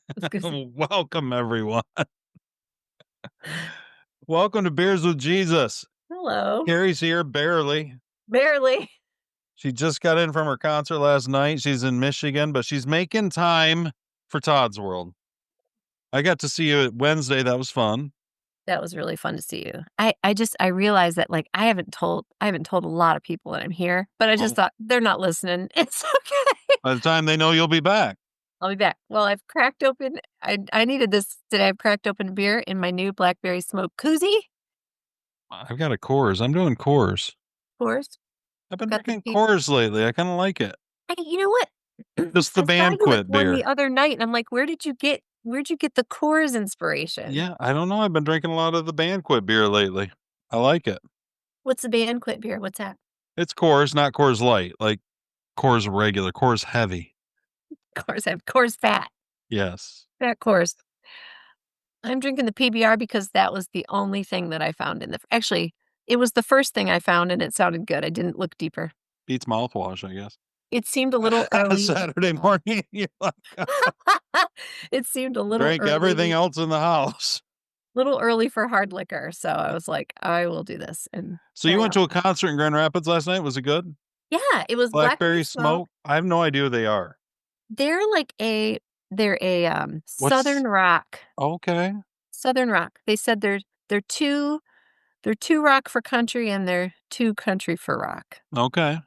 It's 'cause Welcome, everyone. Welcome to Beers with Jesus. hello. Carrie's here, barely. Barely. She just got in from her concert last night. She's in Michigan, but she's making time for Todd's World. I got to see you Wednesday. That was fun. That was really fun to see you. I realized that, like, I haven't told a lot of people that I'm here, but I just Well, thought, "They're not listening. It's okay. by the time they know you'll be back. I'll be back." Well, I've cracked open I needed this today. I've cracked open a beer in my new blackberry smoke koozie. I've got a Coors. I'm doing Coors. Of course. I've been Got the drinking pe Coors lately. I kind of like it. Hey, you know what? Just the I saw you at banquet one the beer. other night, and I'm like, where'd you get the Coors inspiration?" Yeah, I don't know. I've been drinking a lot of the banquet beer lately. I like it. What's the banquet beer? What's that? It's Coors, not Coors Light. Like Coors regular, Coors heavy. Coors Fat. Yes. Fat Coors. I'm drinking the PBR because that was the only thing that I found in the actually, it was the first thing I found, and it sounded good. I didn't look deeper. Beats mouthwash, I guess. It seemed a little early. Saturday morning, you're like, It seemed a little drink everything early else in the house. little early for hard liquor, so I was like, "I will do this," and So here you I went am. to a concert in Grand Rapids last night? Was it good? Yeah, it was Blackberry Blackberry Smoke. Smoke? I have no idea who they are. They're like they're a, What's okay, Southern rock. They said they're 2 they're 2 rock for country, and they're 2 country for rock. okay.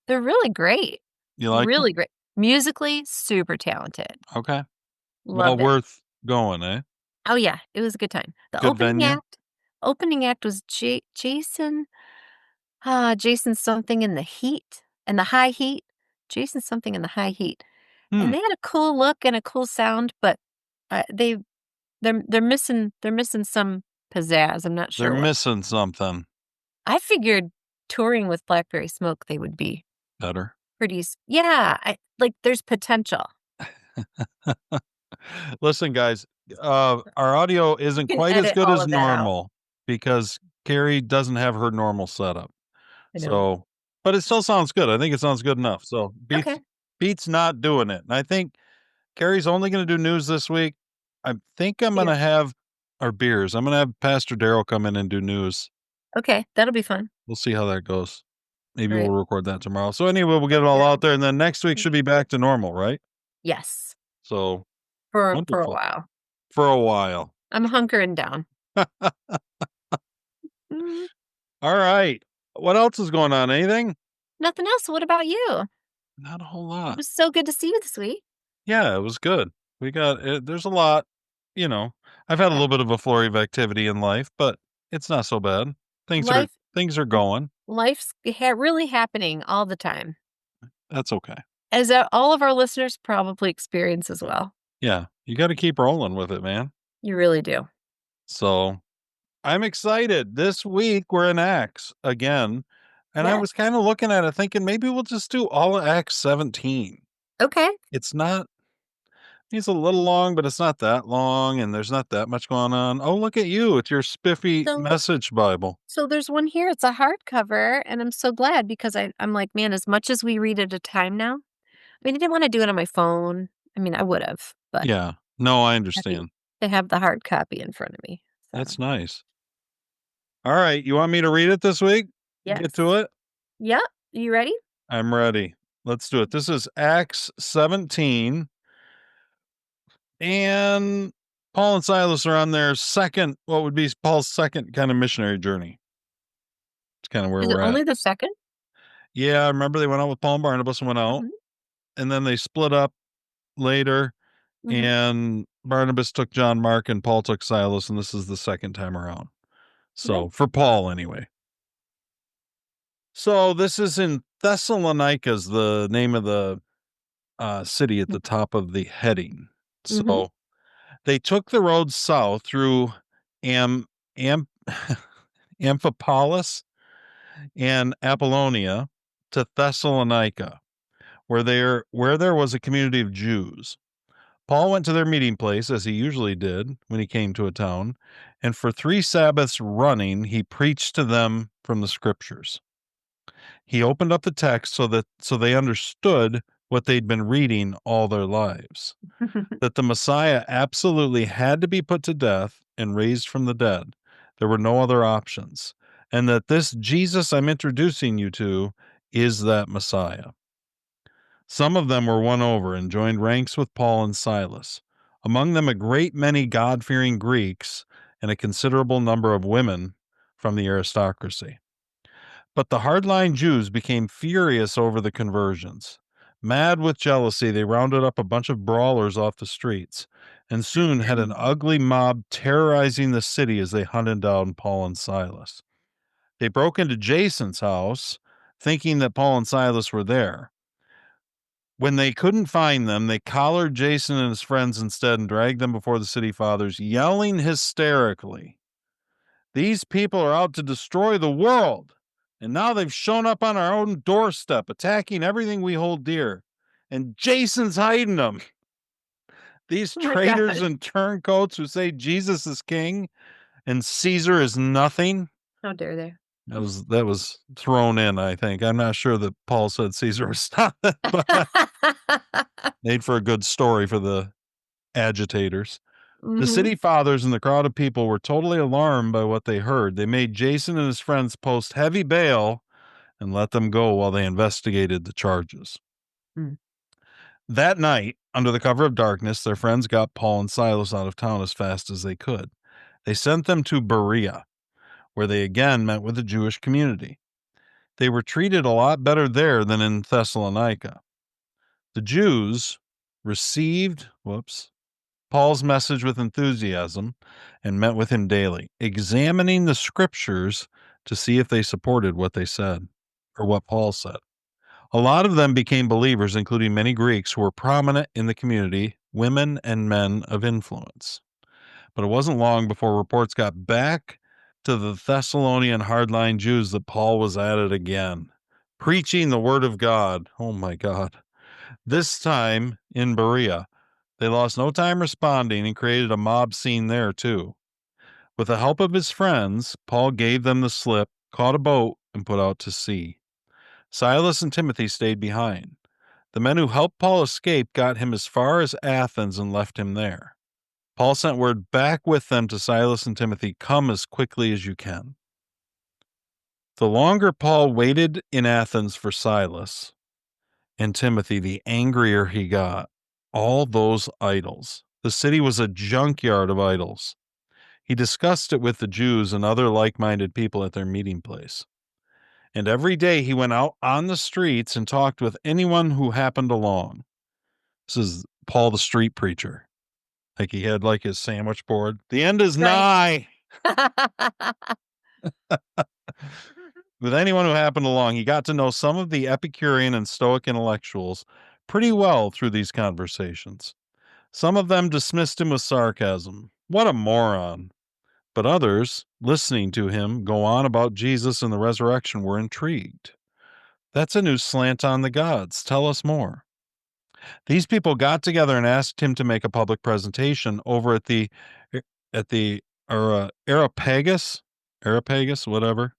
They're really great. You liked it? Really great. Musically, super talented. Okay. Well Loved it. worth going, eh? Oh, yeah, it was a good time. The Good venue? opening act was Jason something in the heat and the high heat. Jason something in the high heat. Hmm, And they had a cool look and a cool sound, but, uh, they they're missing some pizzazz. I'm not they're sure what. missing something I figured touring with Blackberry Smoke, they would be better. yeah, there's potential. Listen, guys, our audio isn't You can quite as edit good all as of that out. normal because Carrie doesn't have her normal setup. I know. So, but it still sounds good. I think it sounds good enough. So Okay. beats not doing it. And I think Carrie's only going to do news this week. I think I'm going to Beer. have our beers. I'm going to have Pastor Daryl come in and do news. Okay, that'll be fun. We'll see how that goes. Maybe we'll Right. record that tomorrow. So anyway, we'll get it all Yeah. out there, and then next week should be back to normal, right? Yes, So for a wonderful while. for a while. I'm hunkering down. All Mm, right. What else is going on? Anything? nothing else. What about you? Not a whole It lot. was so good to see you this week. Yeah, it was good. We got it. There's a lot, you know. I've had a Yeah. little bit of a flurry of activity in life, but it's not so bad. Things are Life things are going. life's really happening all the time, That's okay. as, all of our listeners probably experience as well. Yeah, you got to keep rolling with it, man. You really do. So I'm excited. This week we're in Acts again, and I Yes. was kind of looking at it, thinking maybe we'll just do all of Acts 17. Okay. It's not. It's a little long, but it's not that long, and there's not that much going on. Oh, look at you with your spiffy So message Bible. so there's one here. It's a hardcover, and I'm so glad because I'm like, man, as much as we read at a time now. I mean, I didn't want to do it on my phone. I mean, I would have, but Yeah. No, I happy understand. to have the hard copy in front of me. So, That's nice. All right. You want me to read it this week? Get to yes. it? Yep. You ready? I'm ready. Let's do it. This is Acts 17. And Paul and Silas are on their second, what would be Paul's second kind of missionary journey. It's kind of where Is it we're at. only the second? Yeah. I remember they went out with Paul and Barnabas and went out, Mhm, and then they split up later. mhm. And Barnabas took John Mark and Paul took Silas. And this is the second time around. Nice. So for Paul, anyway. So this is in Thessalonica, is the name of the city at the top of the heading. Mhm. So they took the road south through Am, Am Amphipolis and Apollonia to Thessalonica, where there was a community of Jews. Paul went to their meeting place, as he usually did when he came to a town, and for 3 Sabbaths running, he preached to them from the scriptures. He opened up the text so they understood what they'd been reading all their lives. that the Messiah absolutely had to be put to death and raised from the dead. There were no other options. And that this Jesus I'm introducing you to is that Messiah. Some of them were won over and joined ranks with Paul and Silas, among them a great many God fearing Greeks and a considerable number of women from the aristocracy. But the hardline Jews became furious over the conversions. Mad with jealousy, they rounded up a bunch of brawlers off the streets and soon had an ugly mob terrorizing the city as they hunted down Paul and Silas. They broke into Jason's house, thinking that Paul and Silas were there. When they couldn't find them, they collared Jason and his friends instead and dragged them before the city fathers, yelling hysterically, "These people are out to destroy the world, and now they've shown up on our own doorstep, attacking everything we hold dear. And Jason's hiding them. These Oh my traitors gosh. and turncoats who say Jesus is king and Caesar is nothing." How dare they? That was thrown in, I think. I'm not sure that Paul said Caesar was nothing, but made for a good story for the agitators. The Mhm. city fathers and the crowd of people were totally alarmed by what they heard. They made Jason and his friends post heavy bail and let them go while they investigated the charges. Mm. That night, under the cover of darkness, their friends got Paul and Silas out of town as fast as they could. They sent them to Berea, where they again met with the Jewish community. They were treated a lot better there than in Thessalonica. The Jews received, Paul's message with enthusiasm and met with him daily, examining the scriptures to see if they supported what they said or what Paul said. A lot of them became believers, including many Greeks who were prominent in the community, women and men of influence. But it wasn't long before reports got back to the Thessalonian hardline Jews that Paul was at it again, preaching the word of God. Oh my God. This time in Berea, they lost no time responding and created a mob scene there too. With the help of his friends, Paul gave them the slip, caught a boat, and put out to sea. Silas and Timothy stayed behind. The men who helped Paul escape got him as far as Athens and left him there. Paul sent word back with them to Silas and Timothy, "Come as quickly as you can." The longer Paul waited in Athens for Silas and Timothy, the angrier he got. All those idols. The city was a junkyard of idols. He discussed it with the Jews and other like minded people at their meeting place. And every day he went out on the streets and talked with anyone who happened along. This is Paul the street preacher. Like he had like his sandwich board. The end is Right. nigh. With anyone who happened along, he got to know some of the Epicurean and Stoic intellectuals pretty well through these conversations. Some of them dismissed him with sarcasm. What a moron. But others, listening to him go on about Jesus and the resurrection, were intrigued. That's a new slant on the gods. Tell us more. These people got together and asked him to make a public presentation over at the Areopagus, whatever,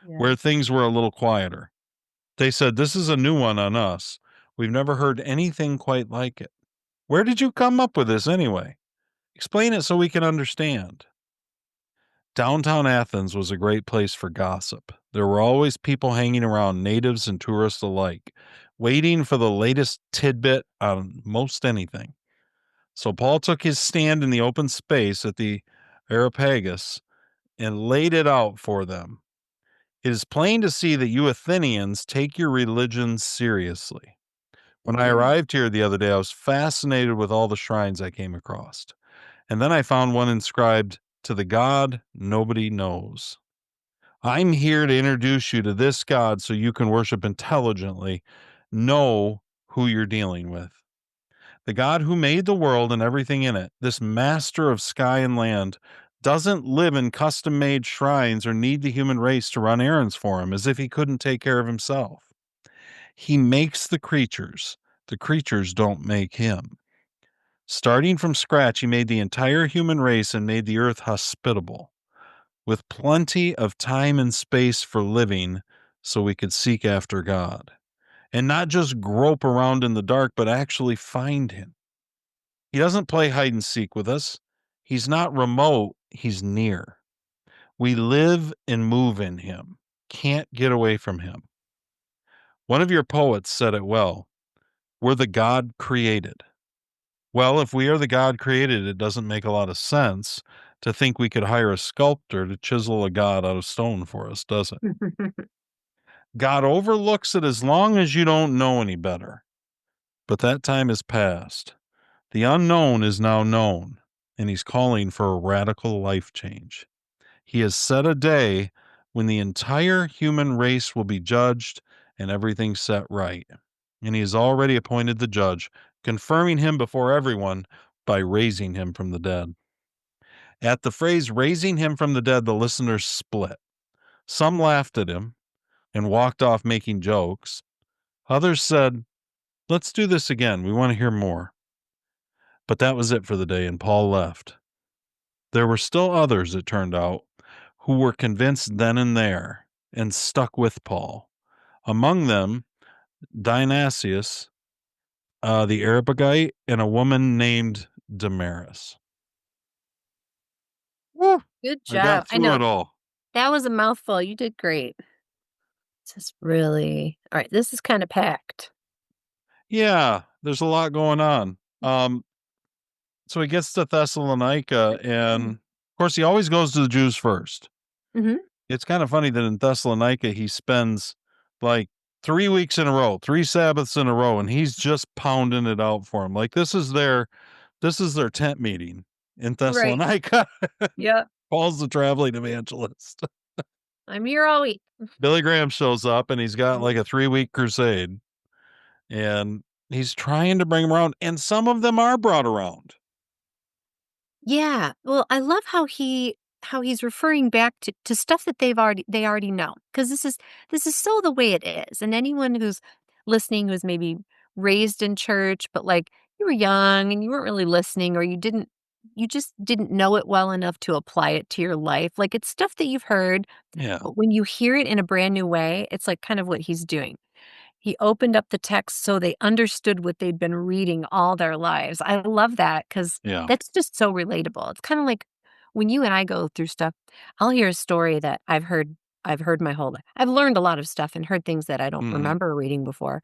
Yeah. where things were a little quieter. They said, "This is a new one on us. We've never heard anything quite like it. Where did you come up with this anyway? Explain it so we can understand." Downtown Athens was a great place for gossip. There were always people hanging around, natives and tourists alike, waiting for the latest tidbit on most anything. So Paul took his stand in the open space at the Areopagus and laid it out for them. "It is plain to see that you Athenians take your religion seriously. When I arrived here the other day, I was fascinated with all the shrines I came across. And then I found one inscribed, 'To the God nobody knows.' I'm here to introduce you to this God so you can worship intelligently. Know who you're dealing with. The God who made the world and everything in it, this master of sky and land, doesn't live in custom made shrines or need the human race to run errands for him as if he couldn't take care of himself. He makes the creatures don't make him. Starting from scratch, he made the entire human race and made the earth hospitable, with plenty of time and space for living so we could seek after God and not just grope around in the dark, but actually find him. He doesn't play hide and seek with us. He's not remote, he's near. We live and move in him. Can't get away from him. One of your poets said it well. We're the God created. Well, if we are the God created, it doesn't make a lot of sense to think we could hire a sculptor to chisel a God out of stone for us, does it? God overlooks it as long as you don't know any better. But that time is past. The unknown is now known, and he's calling for a radical life change. He has set a day when the entire human race will be judged and everything set right. And he has already appointed the judge, confirming him before everyone by raising him from the dead. At the phrase raising him from the dead, the listeners split. Some laughed at him and walked off making jokes. Others said, "Let's do this again. We want to hear more." But that was it for the day, and Paul left. There were still others, it turned out, who were convinced then and there and stuck with Paul. Among them, Dionysius, the Areopagite, and a woman named Damaris. Woo! Good I job. got I through know it all. that was a mouthful. You did great. This is really all right. This is kind of packed. Yeah, there's a lot going on. So he gets to Thessalonica, and of course, he always goes to the Jews first. Hmm. It's kind of funny that in Thessalonica, he spends like 3 weeks in a row, 3 Sabbaths in a row, and he's just pounding it out for him. Like this is their tent meeting in Right. Thessalonica. Yep. Paul's the traveling evangelist. I'm here all week. Billy Graham shows up and he's got Mhm. like a 3 week crusade, and he's trying to bring them around, and some of them are brought around. Yeah. Well, I love how he's referring back to stuff that they already know, because this is so the way it is. And anyone who's listening who's maybe raised in church, but like you were young and you weren't really listening, or you just didn't know it well enough to apply it to your life. Like it's stuff that you've heard, Yeah, but when you hear it in a brand new way, it's like kind of what he's doing. He opened up the text so they understood what they'd been reading all their lives. I love that because yeah. that's just so relatable. It's kinda like when you and I go through stuff, I'll hear a story that I've heard my whole life. I've learned a lot of stuff and heard things that I don't Mhm. remember reading before,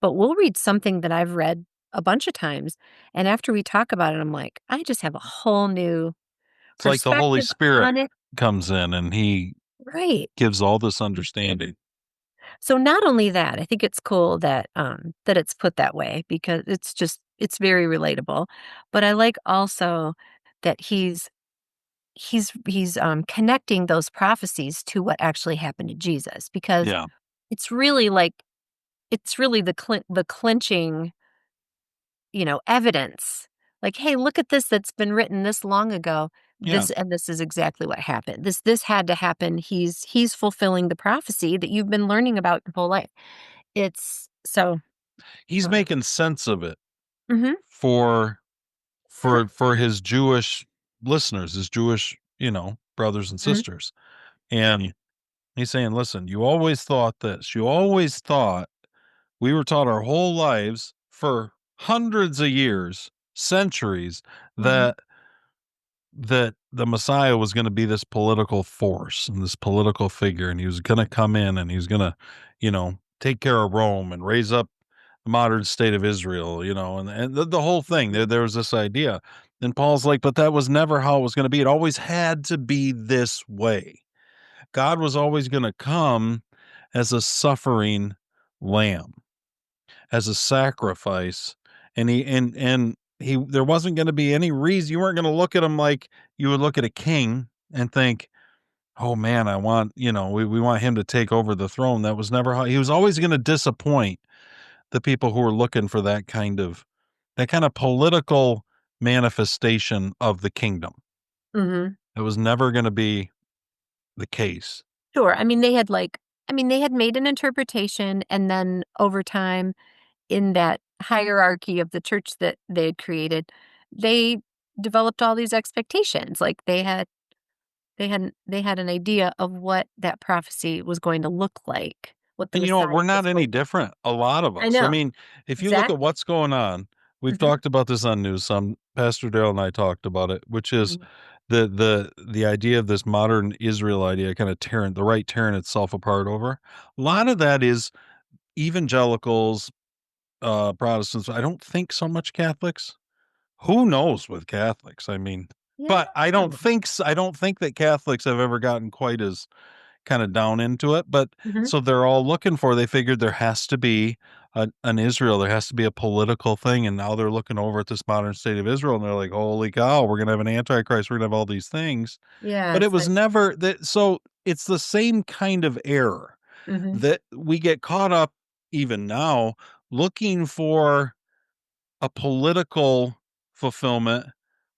but we'll read something that I've read a bunch of times, and after we talk about it, I'm like, "I just have a whole new It's like the Holy perspective Spirit on it." comes in and he Right. gives all this understanding. So not only that, I think it's cool that that it's put that way because it's very relatable. But I like also that he's connecting those prophecies to what actually happened to Jesus, because Yeah, it's really like it's really the clinching, evidence. Like, hey, look at this that's been written this long ago. yeah. This is exactly what happened. This had to happen. He's fulfilling the prophecy that you've been learning about your whole life. It's so, He's um making sense of it mhm, for for his Jewish listeners, his Jewish, brothers and mhm, sisters. And he's saying, "Listen, you always thought this. You always thought we were taught our whole lives for hundreds of years, centuries mhm, that the Messiah was going to be this political force and this political figure, and he was going to come in and he was going to, take care of Rome and raise up the modern state of Israel, and the whole thing. There was this idea. And Paul's like, but that was never how it was going to be. It always had to be this way. God was always going to come as a suffering lamb, as a sacrifice, and he there wasn't going to be any reason. You weren't going to look at him like you would look at a king and think, oh man, I want, we want him to take over the throne. That was never how. He was always going to disappoint the people who were looking for that kind of political manifestation of the kingdom. mhm. It was never going to be the case. Sure, I mean, they had made an interpretation, and then over time, in that hierarchy of the church that they had created, they developed all these expectations. Like, they had an idea of what that prophecy was going to look like, what the And you know what? Messiah We're was not any going to. different, a lot of I us. I know, mean, if you look at exactly. what's going on we've Mhm, talked about this on news. Some Pastor Darrell and I talked about it, which is mhm. the idea of this modern Israel idea, kind of tearing itself apart over. A lot of that is evangelicals, Protestants. I don't think so much Catholics. Who knows with Catholics? I mean, Yeah, but I I don't don't know. think I don't think that Catholics have ever gotten quite as kind of down into it. But Mhm. so they're all looking for. They figured there has to be an Israel. There has to be a political thing, and now they're looking over at this modern state of Israel, and they're like, "Holy cow, we're gonna have an antichrist. We're gonna have all these things." Yeah, But it it's was like never that. So it's the same kind of error mhm, that we get caught up even now looking for a political fulfillment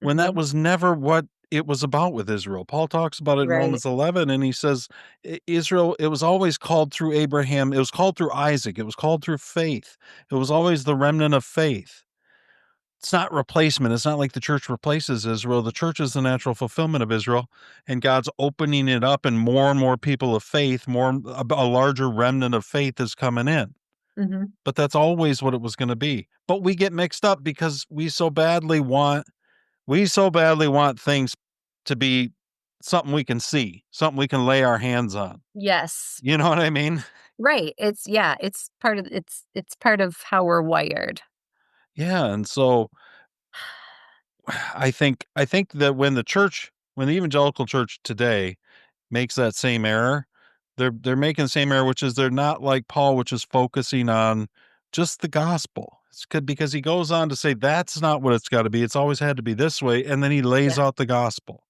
when that mhm, was never what it was about with Israel. Paul talks about it in right, Romans 11, and he says, Israel, it was always called through Abraham, it was called through Isaac, it was called through faith. It was always the remnant of faith. It's not replacement. It's not like the church replaces Israel. The church is the natural fulfillment of Israel, and God's opening it up, and more people of faith, a larger remnant of faith is coming in. mhm. But that's always what it was gonna be. But we get mixed up because we so badly want things to be something we can see, something we can lay our hands on. Yes. You know what I mean? Right, it's yeah, it's part of how we're wired. Yeah, and so I think that when the evangelical church today makes that same error, they're making the same error, which is they're not like Paul, which is focusing on just the gospel. It's good because he goes on to say that's not what it's gotta be. It's always had to be this way, and then he lays Yeah. out the gospel.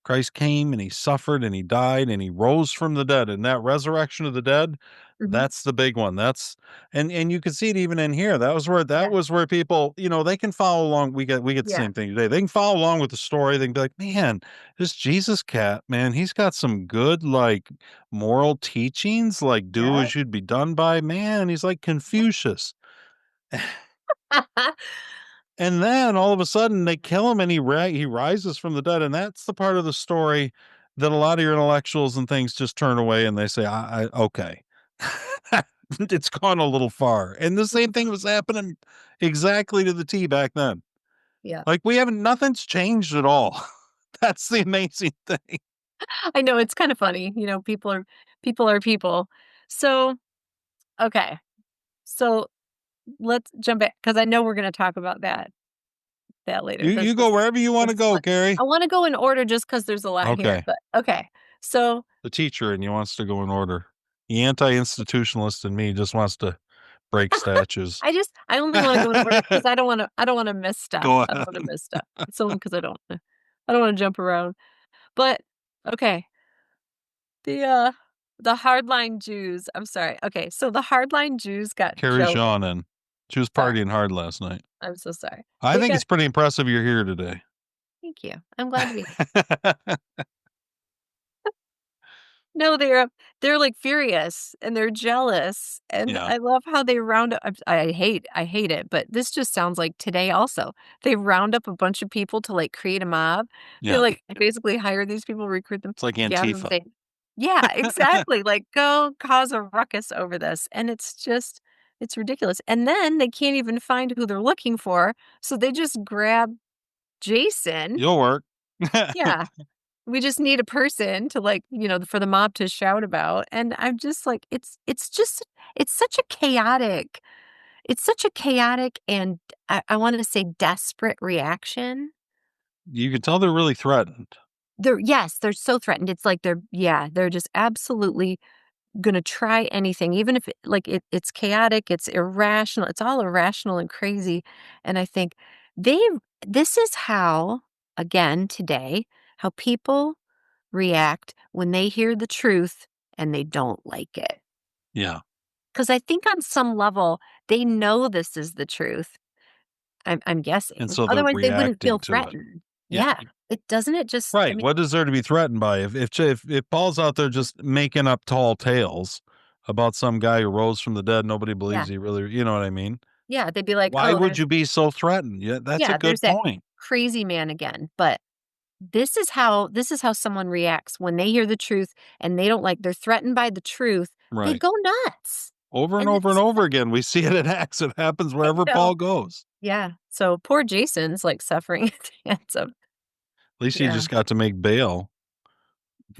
Christ came and he suffered and he died and he rose from the dead. And that resurrection of the dead, Mhm. that's the big one. That's and you can see it even in here. That Yeah, was where people, they can follow along. We get the yeah, same thing today. They can follow along with the story. They can be like, man, this Jesus cat, man, he's got some good like moral teachings, like do yeah. as you'd be done by. Man, he's like Confucius. And then all of a sudden they kill him and he rises from the dead, and that's the part of the story that a lot of your intellectuals and things just turn away and they say, I okay. It's gone a little far. And the same thing was happening exactly to the T back then. Yeah. Like nothing's changed at all. That's the amazing thing. I know, it's kinda funny, people are people. So, okay, so let's jump back because I know we're gonna talk about that later. This You this go wherever you want this to is go, fun. Carrie. I wanna go in order just because there's a lot here, Okay. but okay. So, The teacher and you wants to go in order. The anti-institutionalist in me just wants to break statues. I only wanna go in order because I don't wanna miss stuff. Go I don't ahead. wanna miss stuff. It's only because I don't wanna jump around. But, okay, the, uh, the hardline Jews I'm sorry. Okay, so the hardline Jews got Carrie's jealous. yawning. She was Sorry, partying hard last night. I'm so sorry. I They think got it's pretty impressive you're here today. Thank you. I'm glad to be here. No, they're, like, furious, and they're jealous, and Yeah, I love how they round up I hate it, but this just sounds like today also. They round up a bunch of people to, like, create a mob. They, yeah. like, basically hire these people, recruit them, It's like gather them, Antifa. say yeah, exactly, like, "Go cause a ruckus over this," and it's ridiculous, and then they can't even find who they're looking for, so they just grab Jason. You'll work. Yeah. We just need a person to, like, for the mob to shout about, and I'm just like, it's such a chaotic and I wanna say desperate reaction. You can tell they're really threatened. They're so threatened. It's like they're just absolutely gonna try anything, even if it's chaotic, it's irrational, it's all irrational and crazy, and I think they this is how, again, today, how people react when they hear the truth and they don't like it. Yeah, Because I think on some level, they know this is the truth. I'm and guessing. so they're Otherwise, they wouldn't feel reacting to it. threatened. Yeah, Yeah. It doesn't it just I right. mean, What is there to be threatened by? If Paul's out there just making up tall tales about some guy who rose from the dead, nobody yeah. believes he really, you know what I mean? Yeah, they'd be like, Why "Oh, would you be so threatened? Yeah, that's a there's good that point. crazy man again." But this is how someone reacts when they hear the truth and they're threatened by the truth, they Right. go nuts. Over and And over and it's over again, we see it in Acts. It happens I wherever know. Paul goes. Yeah. So poor Jason's, like, suffering at the hands of At least he yeah, just got to make bail,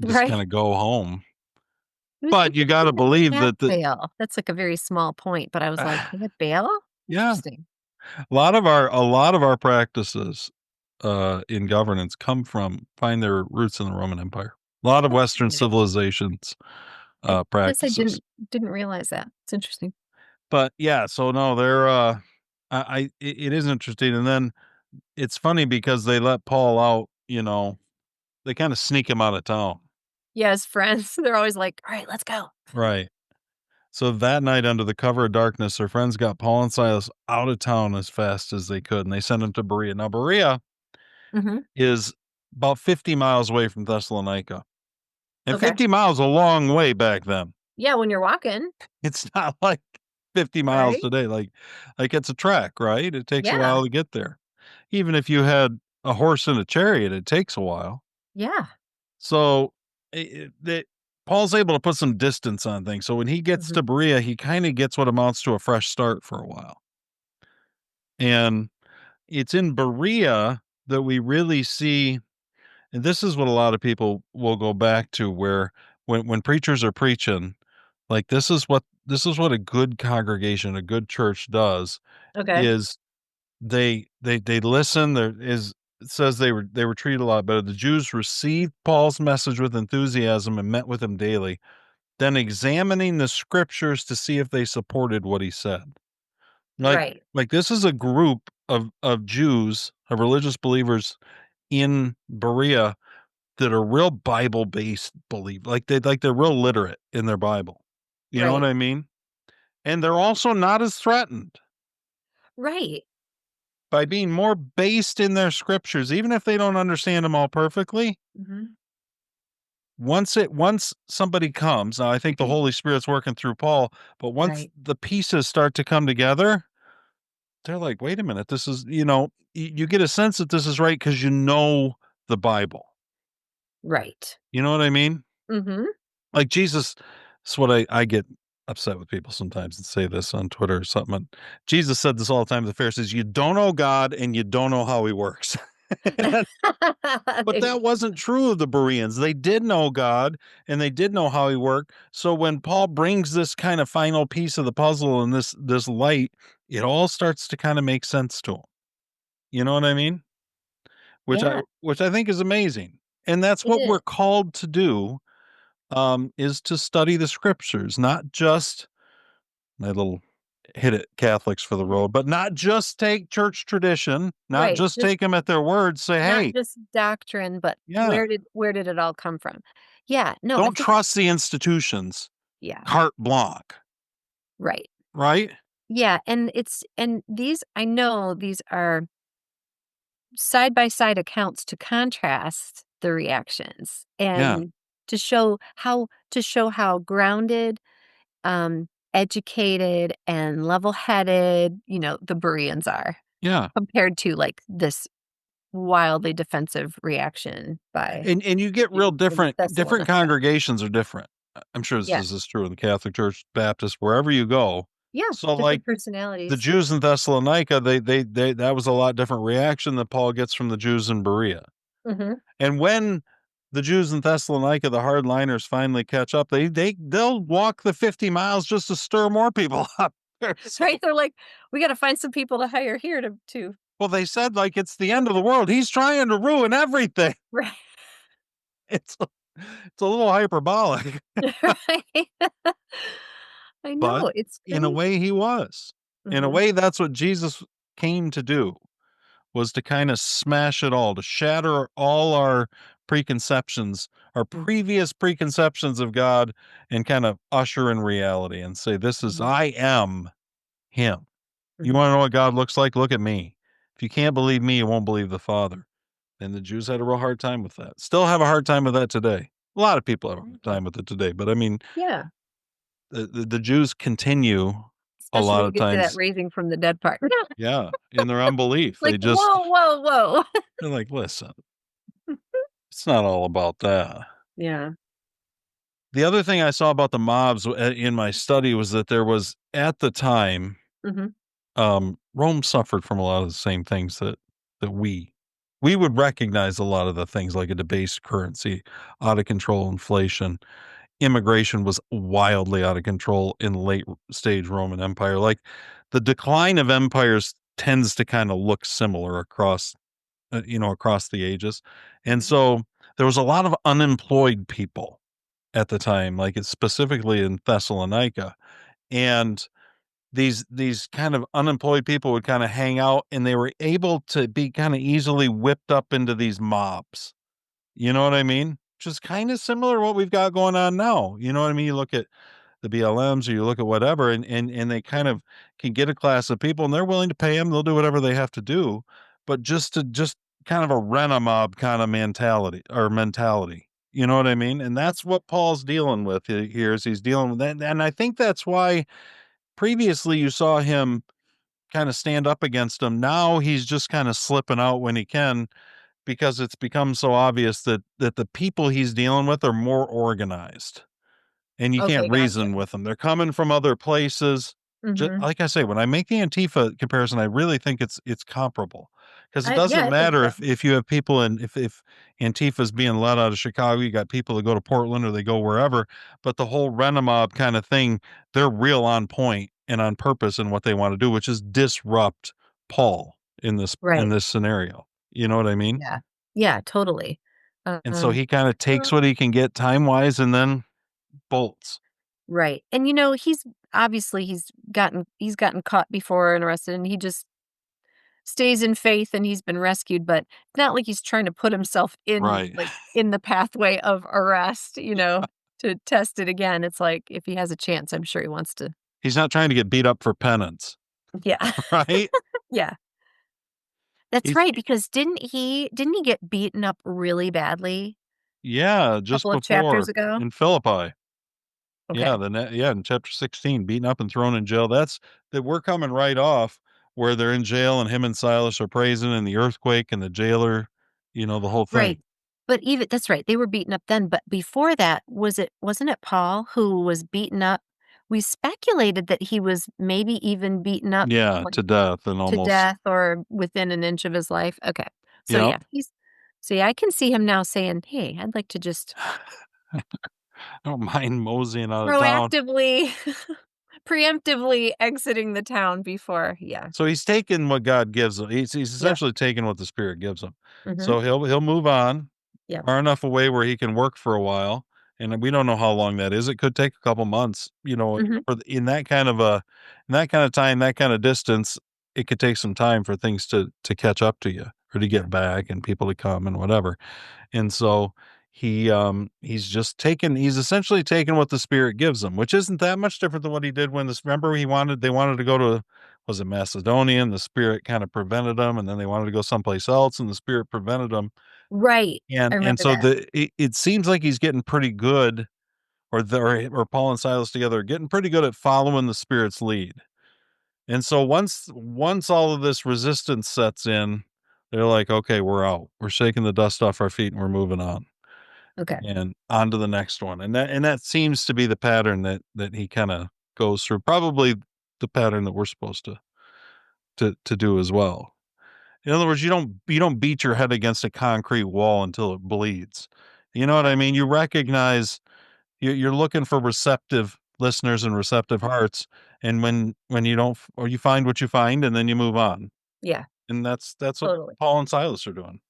just right? kinda go home. Who But you who gotta even believe had that the bail? That's, like, a very small point, but I was like, "They had bail? yeah, Interesting." a lot of our practices, in governance find their roots in the Roman Empire. A lot of Western Okay. civilizations, I guess I practices. didn't realize that. It's interesting. But, yeah, so no, they're, it is interesting, and then it's funny because they let Paul out, they kinda sneak him out of town. Yeah, as friends, they're always like, "Alright, let's go." Right. So that night, under the cover of darkness, their friends got Paul and Silas out of town as fast as they could, and they sent them to Berea. Now, Berea Mhm. is about 50 miles away from Thessalonica, and Okay. 50 miles a long way back then. Yeah, when you're walking, It's not like 50 miles right? today, like it's a trek, right? It takes a Yeah. while to get there. Even if you had a horse and a chariot, it takes a while. Yeah. So, Paul's able to put some distance on things. So when he gets Mhm. to Berea, he kinda gets what amounts to a fresh start for a while. And it's in Berea that we really see, and this is what a lot of people will go back to, where when preachers are preaching, like, this is what a good congregation, a good church does, Okay. is they listen. There is It says they were treated a lot better. The Jews received Paul's message with enthusiasm and met with him daily, then examining the scriptures to see if they supported what he said. Like Right. like this is a group of Jews, of religious believers in Berea that are real Bible-based they're real literate in their Bible. You know what Right. I mean? And they're also not as threatened Right. by being more based in their scriptures, even if they don't understand them all perfectly. Mhm. Once somebody comes, now I think the Holy Spirit's working through Paul, but once Right. the pieces start to come together, they're like, "Wait a minute, this is," you get a sense that this is right because you know the Bible. Right. You know what I mean? Mhm. Like Jesus, it's what I get upset with people sometimes and say this on Twitter or something. And Jesus said this all the time to the Pharisees: "You don't know God and you don't know how he works." But They that wasn't true of the Bereans. They did know God and they did know how he worked. So when Paul brings this kind of final piece of the puzzle and this light, it all starts to kind of make sense to them. You know what I mean? yeah, Which I think is amazing. And that's it what is. we're called to do, is to study the scriptures, not just my little hit it Catholics for the road, but not just take church tradition, not Right. just Just take them at their word, say, not hey, just doctrine, but yeah, where did it all come from? Yeah, no, I don't think it's trust the institutions yeah, carte blanche, right. right? Yeah, and these I know these are side by side accounts to contrast the reactions Yeah, and to show how grounded, educated, and level-headed, the Bereans are yeah. compared to, like, this wildly defensive reaction by And you get real the different Thessalonica. congregations are different. I'm sure this Yeah. is true in the Catholic Church, Baptist, wherever you go. Yeah, So, like, different the personalities. Jews in Thessalonica, they that was a lot different reaction that Paul gets from the Jews in Berea. Mhm. And when the Jews in Thessalonica, the hardliners, finally catch up, they'll walk the 50 miles just to stir more people up. Right? They're like, "We gotta find some people to hire here to" Well, they said, like, it's the end of the Okay. world. He's trying to ruin everything. Right. It's it's a little hyperbolic, Right. I but know, it's in a way crazy. he was. In a Mhm. way, that's what Jesus came to do, was to kinda smash it all, to shatter all our preconceptions, our Mm, previous preconceptions of God, and kind of usher in reality and say, "This is mhm, I am him. You mhm. wanna know what God looks like? Look at me. If you can't believe me, you won't believe the Father." And the Jews had a real hard time with that. Still have a hard time with that today. A lot of people have a hard Exactly. time with it today, but I mean, Yeah, the Jews continue a especially lot when you of get to that times, raising from the dead part. yeah, in their unbelief. Like, "Whoa, whoa, whoa." They're like, "Listen, it's not all about that." Yeah. The other thing I saw about the mobs in my study was that there was, at the time, Mhm. Rome suffered from a lot of the same things that we would recognize a lot of the things like a debased currency, out of control inflation. Immigration was wildly out of control in late stage Roman Empire. Like the decline of empires tends to kind of look similar across across the ages. And Mhm. so there was a lot of unemployed people at the time, like it's specifically in Thessalonica. And these kind of unemployed people would kind of hang out and they were able to be kind of easily whipped up into these mobs. You know what I mean? Which is kind of similar to what we've got going on now. You know what I mean? You look at the BLMs or you look at whatever, and they kind of can get a class of people and they're willing to pay them. They'll do whatever they have to do, but just kind of a rent a mob kind of mentality. You know what I mean? And that's what Paul's dealing with here is he's dealing with that. And I think that's why previously you saw him kind of stand up against him. Now he's just kind of slipping out when he can because it's become so obvious that the people he's dealing with are more organized and you can't Okay, gotcha. reason with them. They're coming from other places. Just Mhm. like I say, when I make the Antifa comparison, I really think it's comparable because it Yeah, doesn't I think matter so. if you have people in if Antifa's being let out of Chicago, you got people that go to Portland or they go wherever, but the whole Rent-a-Mob kind of thing, they're real on point and on purpose in what they want to do, which is disrupt Paul in Right. this scenario. You know what I mean? Yeah. Yeah, totally. And so Um, he kind of takes well, what he can get time wise and then bolts. right. And he's obviously he's gotten caught before and arrested and he just stays in faith and he's been rescued, but it's not like he's trying to put himself in Right. like in the pathway of arrest, to test it again. It's like if he has a chance, I'm sure he wants to. He's not trying to get beat up for penance, Yeah. right? Yeah. That's He's right, because didn't he get beaten up really badly yeah, a just couple of chapters before ago? in Philippi. Yeah, Okay. in chapter 16, beaten up and thrown in jail. That's that we're coming right off where they're in jail and him and Silas are praising and the earthquake and the jailer, the whole Right. thing. But even that's right, they were beaten up then, but before that, wasn't it Paul who was beaten up? We speculated that he was maybe even beaten up, Yeah, like, to death and to almost death or within an inch of his life. Okay. So, yep. yeah, I can see him now saying, "Hey, I'd like to just I don't mind moseying out of town. proactively, preemptively exiting the town before." Yeah. So he's taking what God gives him. He's Yeah. essentially taking what the Spirit gives him. Mhm. So he'll move on Yeah. far enough away where he can work for a while, and we don't know how long that is. It could take a couple months, Mhm. in that kind of time, that kind of distance, it could take some time for things to catch up to you or to Yeah. get back and people to come and whatever. And so he's essentially taken what the Spirit gives him, which isn't that much different than what he did when remember they wanted to go to was it Macedonia and the Spirit kind of prevented them, and then they wanted to go someplace else and the Spirit prevented them. Right. I And remember so that. it seems like he's getting pretty good, or Paul and Silas together are getting pretty good at following the Spirit's lead. And so once all of this resistance sets in, they're like, okay, we're out. We're shaking the dust off our feet and we're moving on Okay. and on to the next one. And that seems to be the pattern that he kind of goes through. Probably the pattern that we're supposed to do as well. In other words, you don't beat your head against a concrete wall until it bleeds. You know what I mean? You recognize you're looking for receptive listeners and receptive hearts, and when you don't, or you find what you find, and then you move on. Yeah, And that's what totally. Paul and Silas are doing.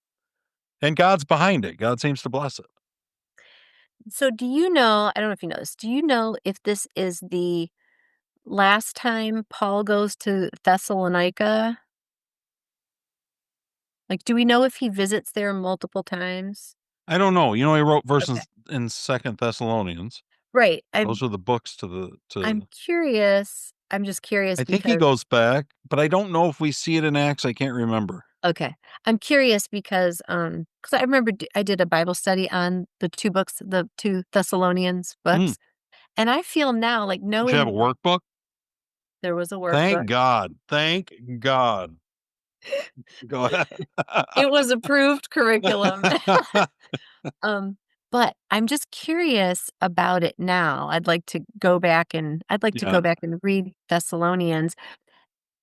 And God's behind it. God seems to bless it. So do you know, I don't know if you know this, do you know if this is the last time Paul goes to Thessalonica? Like, do we know if he visits there multiple times? I don't know. He wrote Okay. verses in Second Thessalonians. Right. Those are the books to the I'm to. curious. I'm just curious I think he because goes back, but I don't know if we see it in Acts. I can't remember. okay. I'm curious because I remember I did a Bible study on the 2 books, the 2 Thessalonians Hmm. books, and I feel now like Did you have a knowing workbook? there was a workbook. Thank God. Thank God. Go ahead. It was approved curriculum. Um, but I'm just curious about it now. I'd like to go back and Yeah. read Thessalonians.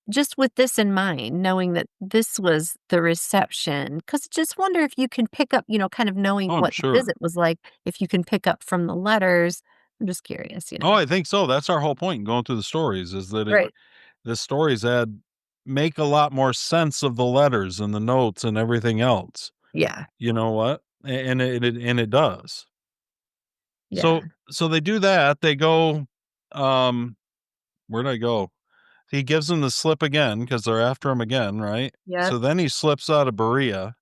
just with this in mind, knowing that this was the reception, because just wonder if you can pick up, kind of knowing Oh, I'm what the sure. visit was like, if you can pick up from the letters. I'm just curious. Oh, I think so. That's our whole point in going through the stories is that Right. the stories make a lot more sense of the letters and the notes and everything else. Yeah. You know what? And it does. So Yeah. so they do that. They go, where'd I go? He gives them the slip again because they're after him again, right? Yep. So then he slips out of Berea.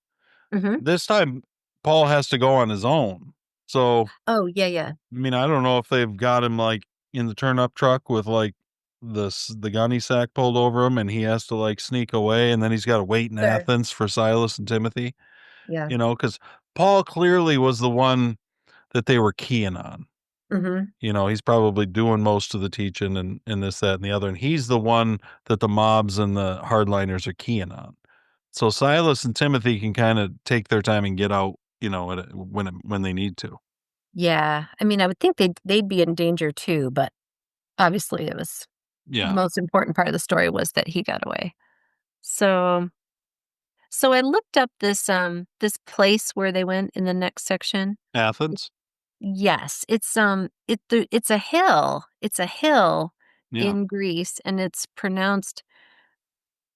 Mhm. This time, Paul has to go on his own. So, Oh, yeah, yeah. I mean, I don't know if they've got him like in the turn-up truck with like the gunny sack pulled over him, and he has to like sneak away, and then he's got to wait in Sure. Athens for Silas and Timothy. Yeah. Because Paul clearly was the one that they were keying on. Mhm. He's probably doing most of the teaching and this, that, and the other, and he's the one that the mobs and the hardliners are keying on. So Silas and Timothy can kinda take their time and get out, when they need to. Yeah. I mean, I would think they'd be in danger too, but obviously it was the Yeah. most important part of the story was that he got away. So I looked up this place where they went in the next section. Athens? Yes, it's a hill. It's a hill Yeah. in Greece, and it's pronounced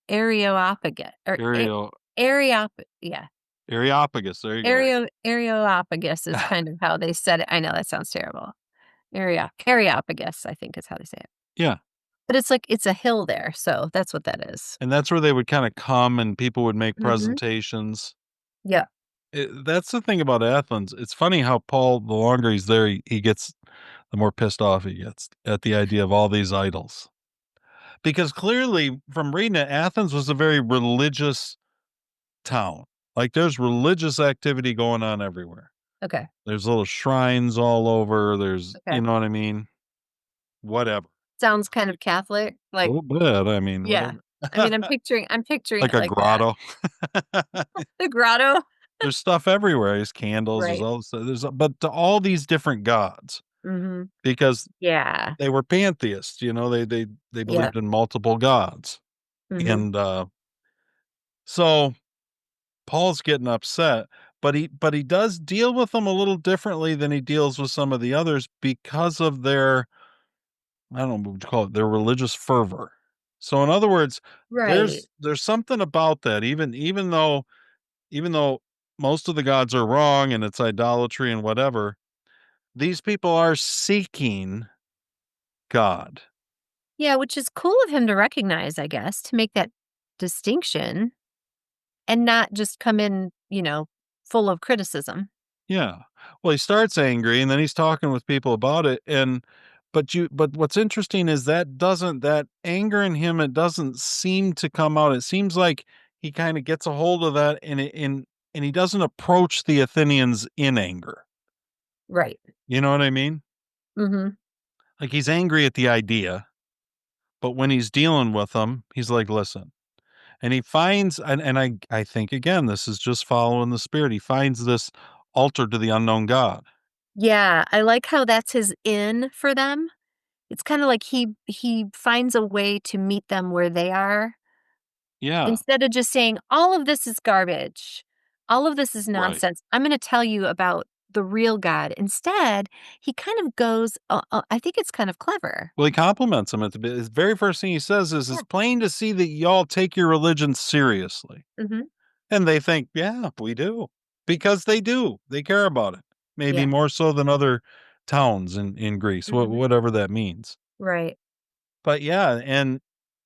Areopagus or Areo Areop yeah, Areopagus, there you go. Areopagus is kind of how they said it. I know that sounds terrible. Areopagus, I think is how they say it. Yeah, But it's like it's a hill there, so that's what that is. and that's where they would kinda come and people would make Mhm. presentations. Yeah. That's the thing about Athens. It's funny how Paul, the longer he's there, he gets the more pissed off he gets at the idea of all these idols. Because clearly, from reading it, Athens was a very religious town. Like, there's religious activity going on everywhere. Okay. There's little shrines all over, you Okay. know what I mean? Whatever. Sounds kind of Catholic, A like little bit, I mean, yeah. whatever. I mean, I'm picturing Like it a like that. grotto. The grotto? There's stuff everywhere. There's candles, there's Right. all this but to all these different gods Mhm. because Yeah. they were pantheists, they Yeah. believed in multiple gods. Mhm. And, so Paul's getting upset, but he does deal with them a little differently than he deals with some of the others because of their I don't know what you call it, their religious fervor. So in other words, Right. there's something about that even though most of the gods are wrong and it's idolatry and whatever, these people are seeking God. Yeah, which is cool of him to recognize, I guess, to make that distinction and not just come in, full of criticism. Yeah. Well, he starts angry and then he's talking with people about it but what's interesting is that anger in him, it doesn't seem to come out. It seems like he kind of gets a hold of that and he doesn't approach the Athenians in anger. Right. You know what I mean? Mhm. Like he's angry at the idea, but when he's dealing with them, he's like, "Listen." And he finds and I think again, this is just following the spirit. He finds this altar to the unknown God. Yeah, I like how that's his in for them. It's kinda like he finds a way to meet them where they are Yeah. instead of just saying, "All of this is garbage. All of this is Right. nonsense. I'm gonna tell you about the real God." Instead, he kind of goes, I think it's kind of clever. Well, he compliments him at his very first thing he says is, Yeah. "It's plain to see that y'all take your religion seriously." Mhm. And they think, "Yeah, we do." Because they do. They care about it. Maybe Yeah. more so than other towns in Greece, Mhm. whatever that means. Right. But yeah, and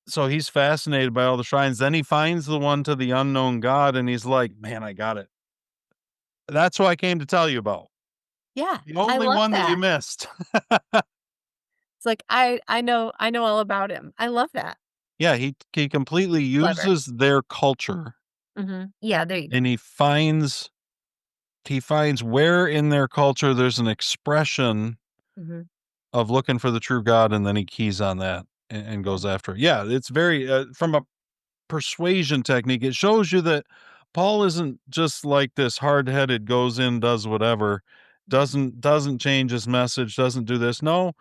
so he's fascinated by all the shrines. Then he finds the one to the unknown God and he's like, "Man, I got it. That's what I came to tell you about. Yeah, The I only love one that you that. missed." It's like, I know all about him. I love that. Yeah, he completely Clever. uses their culture Mhm. Yeah, there you go. and he finds where in their culture there's an expression Mhm. of looking for the true God, and then he keys on that and Yeah. goes after it. Yeah, it's very from a persuasion technique. It shows you that Paul isn't just like this hard-headed, goes in, does whatever, Mhm. doesn't change his message, doesn't do this. No,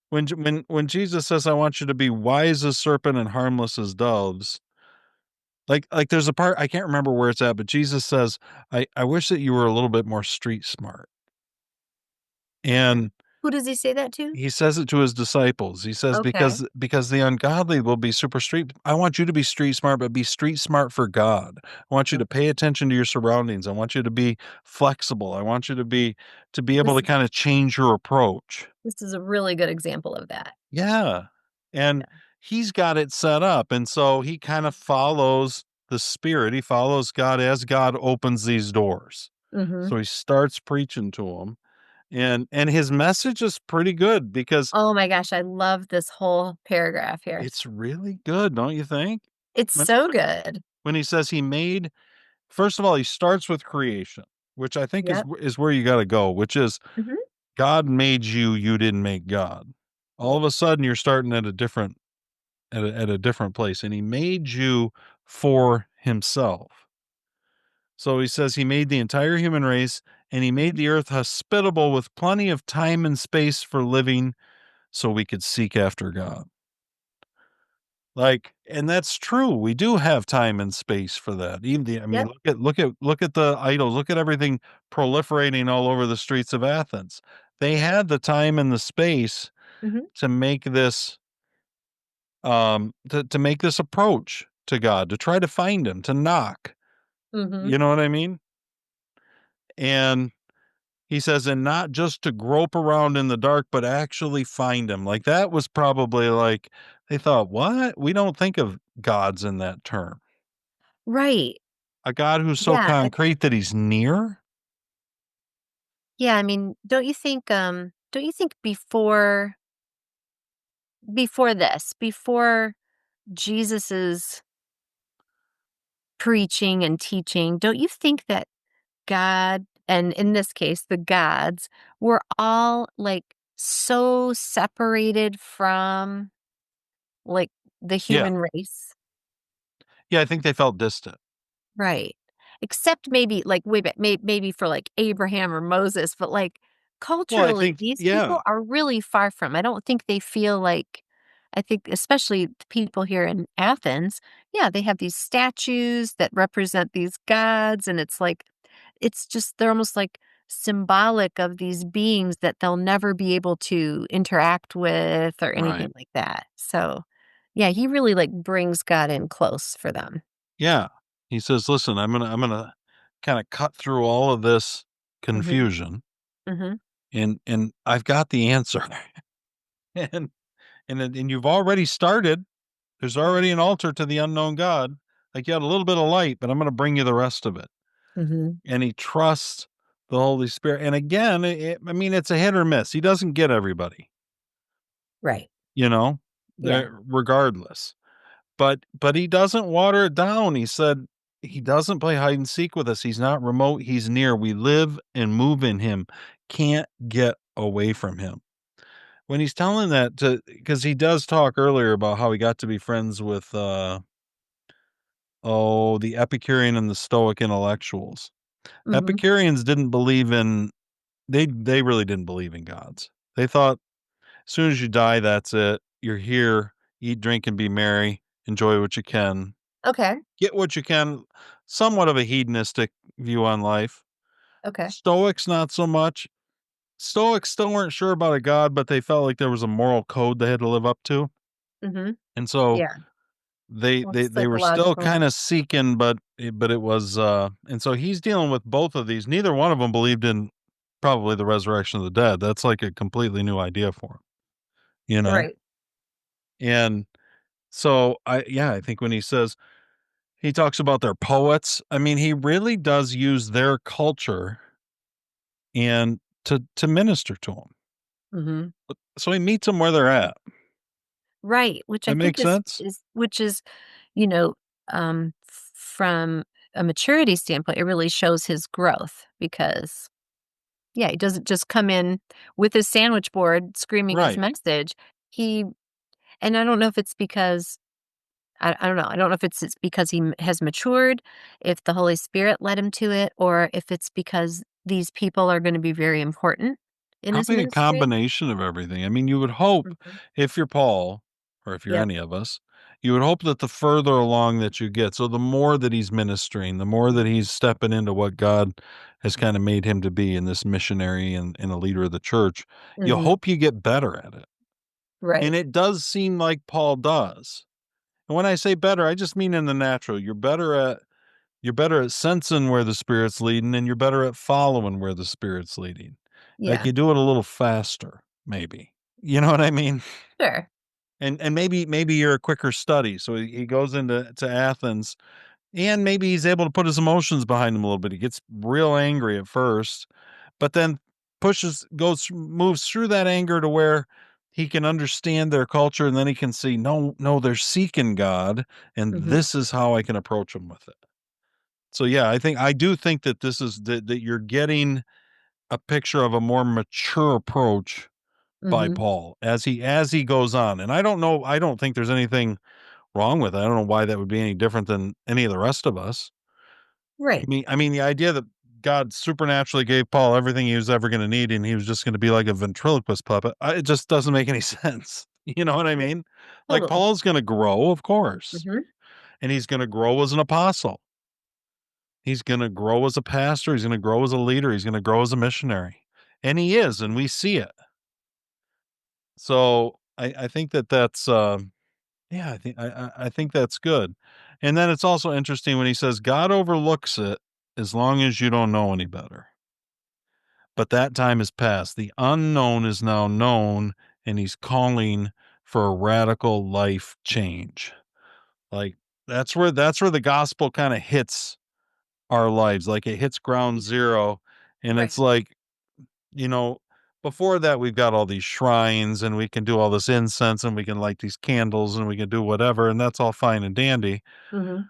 when Jesus says, "I want you to be wise as serpent and harmless as doves," like there's a part I can't remember where it's at, but Jesus says, "I wish that you were a little bit more street smart." And Who does he say that to? he says it to his disciples. He says, Okay. Because the ungodly will be super street. I want you to be street smart, but be street smart for God. I want you to Okay. pay attention to your surroundings. I want you to be flexible. I want you to be able This to kind of change your approach." this is a really good example of that. Yeah. And Yeah. he's got it set up. And so he kind of follows the spirit. He follows God as God opens these doors. Mhm. So he starts preaching to them. And his message is pretty good because Oh my gosh, I love this whole paragraph here. it's really good, don't you think? It's When so good. when he says he made first of all, he starts with creation, which I think Yep. is where you gotta go, which is Mhm. God made you, you didn't make God. All Right. of a sudden, you're starting at a different at a different place, and he made you for himself. So he says he made the entire human race, and he made the earth hospitable with plenty of time and space for living so we could seek after God. Like, and that's true. We do have time and space for that. Even the I mean, Yep. look at the idols, look at everything proliferating all over the streets of Athens. They had the time and the space Mhm. to make this to make this approach to God, to try to find him, to knock. Mhm. You know what I mean? And he says, and not just to grope around in the dark, but actually find him. Like that was probably like they thought, what? We don't think of gods in that term. Right. A God who's so Yeah, concrete that he's near? yeah, I mean, don't you think before this, before Jesus's preaching and teaching, don't you think that God, and in this case, the gods, were all, like, so separated from, like, the Yeah. human race? Yeah, I think they felt distant. Right. Except maybe, like, way back maybe for, like, Abraham or Moses, but, like, Well, I culturally, think these yeah, people are really far from I don't think they feel like I think especially the people here in Athens, yeah, they have these statues that represent these gods, and it's like it's just they're almost, like, symbolic of these beings that they'll never be able to interact with or anything right. like that. So, yeah, he really, like, brings God in close for them. Yeah. He says, "Listen, I'm gonna kinda cut through all of this Mhm. confusion, Mhm. and I've got the answer." And and you've already started. There's Yeah. already an altar to the unknown God. Like, you had a little bit of light, but I'm gonna bring you the rest of it. Mhm. And he trusts the Holy Spirit. And again, I mean, it's a hit or miss. He doesn't get everybody, Right. you know, Yeah. regardless. But he doesn't water it down. He said he doesn't play hide and seek with us. He's not remote. He's near. We live and move in him. Can't get away from him. When he's telling that to, because he does talk earlier about how he got to be friends with the Epicurean and the Stoic intellectuals. Mhm. Epicureans didn't believe in they really didn't believe in gods. They thought as soon as you die, that's it. You're here, eat, drink, and be merry, enjoy what you can, Okay. get what you can, somewhat of a hedonistic view on life. Okay. Stoics, not so much. Stoics still weren't sure about a god, but they felt like there was a moral code they had to live up to. Mhm. And so Yeah. they More they they were still psychological. kind of seeking, but it was and so he's dealing with both of these. Neither one of them believed in probably the resurrection of the dead. That's like a completely new idea for him, you know? Right. And so I think when he says he talks about their poets, I mean, he really does use their culture and to minister to them. Mhm. So he meets them where they're at. Right, which I That think makes sense? is which is, you know, from a maturity standpoint, it really shows his growth because, yeah, he doesn't just come in with his sandwich board screaming his Right. message. He and I don't know if it's because I don't know. I don't know if it's because he has matured, if the Holy Spirit led him to it, or if it's because these people are gonna be very important. in his Probably a ministry. combination of everything. I mean, you would hope Mhm. if you're Paul, or if you're Yep. any of us, you would hope that the further along that you get, so the more that he's ministering, the more that he's stepping into what God has kind of made him to be in this missionary and a leader of the church, you Mhm. hope you get better at it. Right. And it does seem like Paul does. And when I say better, I just mean in the natural. You're better at sensing where the Spirit's leading, and you're better at following where the Spirit's leading. Like, Yeah. you do it a little faster, maybe. You know what I mean? Sure. And maybe you're a quicker study. So he goes to Athens, and maybe he's able to put his emotions behind him a little bit. He gets real angry at first, but then moves through that anger to where he can understand their culture, and then he can see, no, no, they're seeking God, and Mhm. this is how I can approach them with it. So yeah, I do think that this is that you're getting a picture of a more mature approach by Mhm. Paul as he goes on. And I don't think there's anything wrong with it. I don't know why that would be any different than any of the rest of us. Right. I mean the idea that God supernaturally gave Paul everything he was ever going to need and he was just going to be like a ventriloquist puppet. It just doesn't make any sense. You know what I Yeah. mean? Like Totally. Paul's going to grow, of course. Mhm. And he's going to grow as an apostle. He's gonna grow as a pastor, he's gonna grow as a leader, he's gonna grow as a missionary, and he is, and we see it. So, I think yeah, I think that's good, and then it's also interesting when he says, "God overlooks it as long as you don't know any better, but that time is past. The unknown is now known, and he's calling for a radical life change." Like, that's where the gospel kinda hits our lives, like, it hits ground zero, and Right. it's like, you know, before that, we've got all these shrines and we can do all this incense and we can light these candles and we can do whatever, and that's all fine and dandy. Mhm.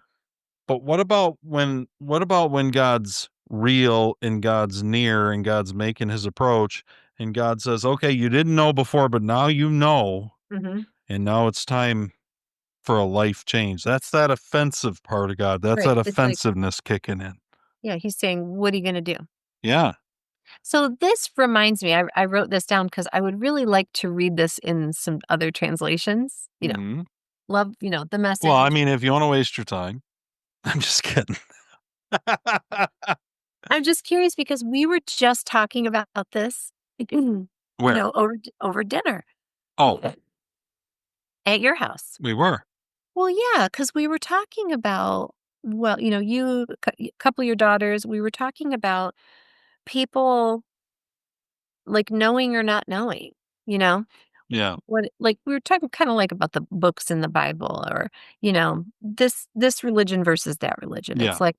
But what about when God's real and God's near and God's making his approach and God says, "Okay, you didn't know before, but now you know, Mhm. and now it's time for a life change." That's that offensive part of God. That's Right. that It's like, offensiveness kicking in. yeah, he's saying, "What are you gonna do?" Yeah. So this reminds me, I wrote this down because I would really like to read this in some other translations. Mhm. Love, the Well, I message. mean, if you wanna waste your time. I'm just kidding. I'm just curious because we were just talking about this, Where? over dinner Oh, at your house. we were. Well, yeah, because we were talking about, well, a couple of your daughters, we were talking about people like knowing or not knowing, you know? Yeah, Like we were talking kind of like about the books in the Bible or, this religion versus that religion. It's yeah. like,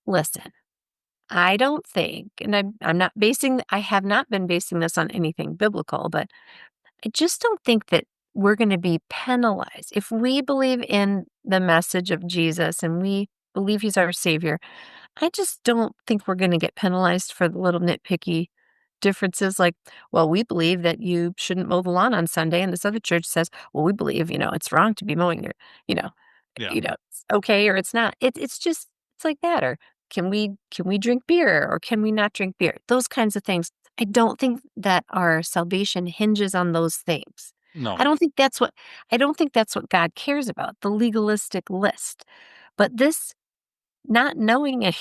listen, I don't think, and I have not been basing this on anything biblical, but I just don't think that we're going to be penalized. If we believe in the message of Jesus and we believe he's our savior, I just don't think we're going to get penalized for the little nitpicky differences. Like, well, we believe that you shouldn't mow the lawn on Sunday, and this other church says, well, we believe, it's wrong to be mowing your, you know, Yeah. it's okay or it's not. It's just it's like that. Or can we drink beer or can we not drink beer? Those kinds of things. I don't think that our salvation hinges on those things. I No. don't think that's what I don't think that's what God cares about, the legalistic list. But this not knowing it,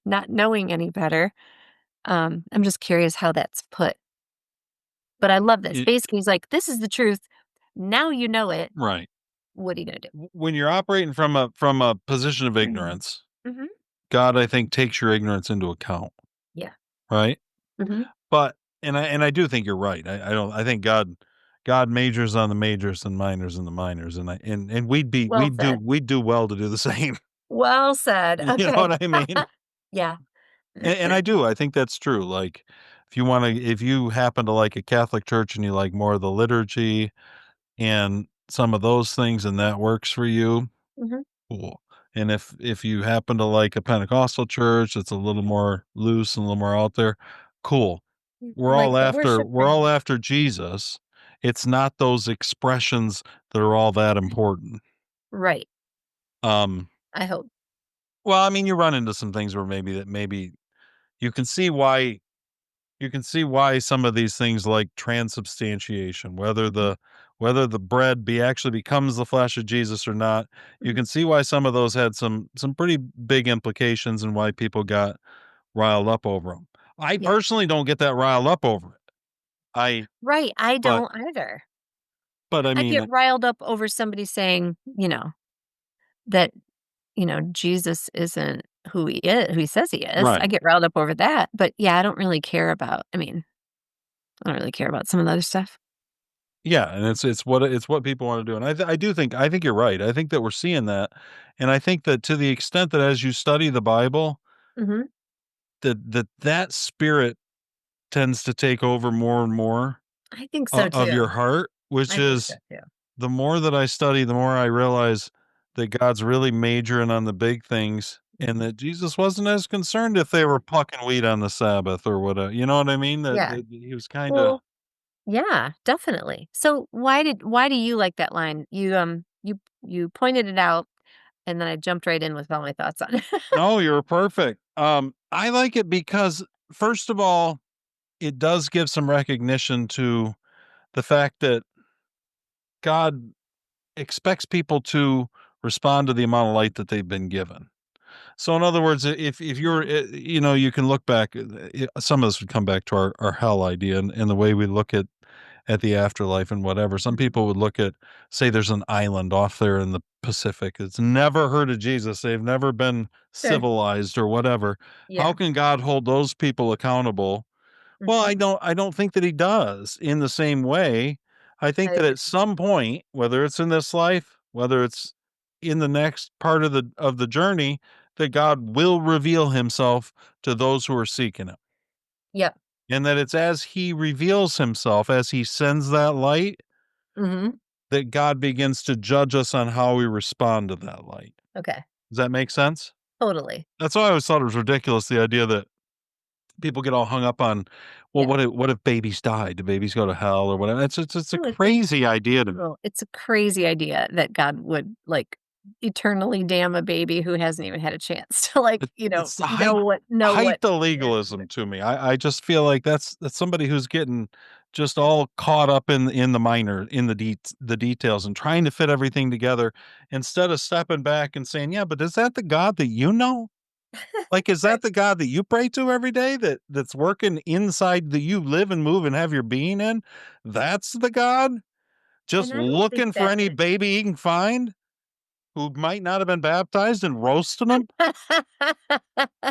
not knowing any better, I'm just curious how that's put. But I love this. Y Basically, he's like, "This is the truth. Now you know it. right. What are you gonna do?" When you're operating from a position of Mhm. ignorance, Mhm. God, I think, takes your ignorance into account, Yeah. right? Mhm. But and I do think you're right. I think God majors on the majors and minors on the minors, and Well said. we'd do well to do the same. Well said. You know Okay. what I mean? Yeah. And I do. I think that's true. Like, if you happen to like a Catholic church and you like more of the liturgy and some of those things and that works for you, Mhm. cool. And if you happen to like a Pentecostal church that's a little more loose and a little more out there, cool. Like the worship We're all band. after Jesus. It's not those expressions that are all that important. Right. Um, I hope. well, I mean, you run into some things where maybe you can see why you can see why some of these things like transubstantiation, Mhm, whether the bread be actually becomes the flesh of Jesus or not, you mhm. can see why some of those had some pretty big implications and why people got riled up over them. I Yeah. personally don't get that riled up over it. I Right, I but don't either. I I mean, get riled up over somebody saying, that, Jesus isn't who he says he is. I right. get riled up over that, but yeah, I don't really care about some of the other stuff. Yeah, and it's what people want to do, and I think you're right. I think that we're seeing that, and I think that to the extent that as you study the Bible, Mhm. that spirit tends to take over more and more I think so of too. your heart, which I think so is too. the more that I study, the more I realize that God's really majoring on the big things, and Mhm. that Jesus wasn't as concerned if they were plucking wheat on the Sabbath or whatever. You know what I mean? Yeah. That he was kind of Well, yeah, definitely. So why do you like that line? You pointed it out and then I jumped right in with all my thoughts on it. no, you're perfect. I like it because first of all, it does give some recognition to the fact that God expects people to respond to the amount of light that they've been given. So, in other words, if you're, Mhm. you can look back. Some of us would come back to our hell idea and the way we look at the afterlife and whatever. Some Mhm. people would look at, say, there's an island off there in the Pacific that's never heard of Jesus. They've never been Sure. civilized or whatever. How Yeah. can God hold those people accountable? Well, Mhm. I don't think that he does in the same way. I I think that at agree. some point, whether it's in this life, whether it's in the next part of the journey, that God will reveal himself to those who are seeking him. Yep. And that it's as he reveals himself, as he sends that light, Mhm. that God begins to judge us on how we respond to that light. Okay. Does that make sense? Totally. That's why I always thought it was ridiculous, the idea that people get all hung up on, well, Yeah. what if babies die? Do babies go to hell or whatever? It's a No, it's crazy idea to me. well, it's a crazy idea that God would, like, eternally damn a baby who hasn't even had a chance to, It's the know height what of is. legalism to me. I just feel like that's somebody who's getting just all caught up in the minor, in the details and trying to fit everything together instead of stepping back and saying, "Yeah, but is that the God that you know? Like, is Right. that the God that you pray to every day that's working inside that you live and move and have your being in? That's the God? And Just I don't think looking for that any is baby he can find who might not have been baptized and roasting them?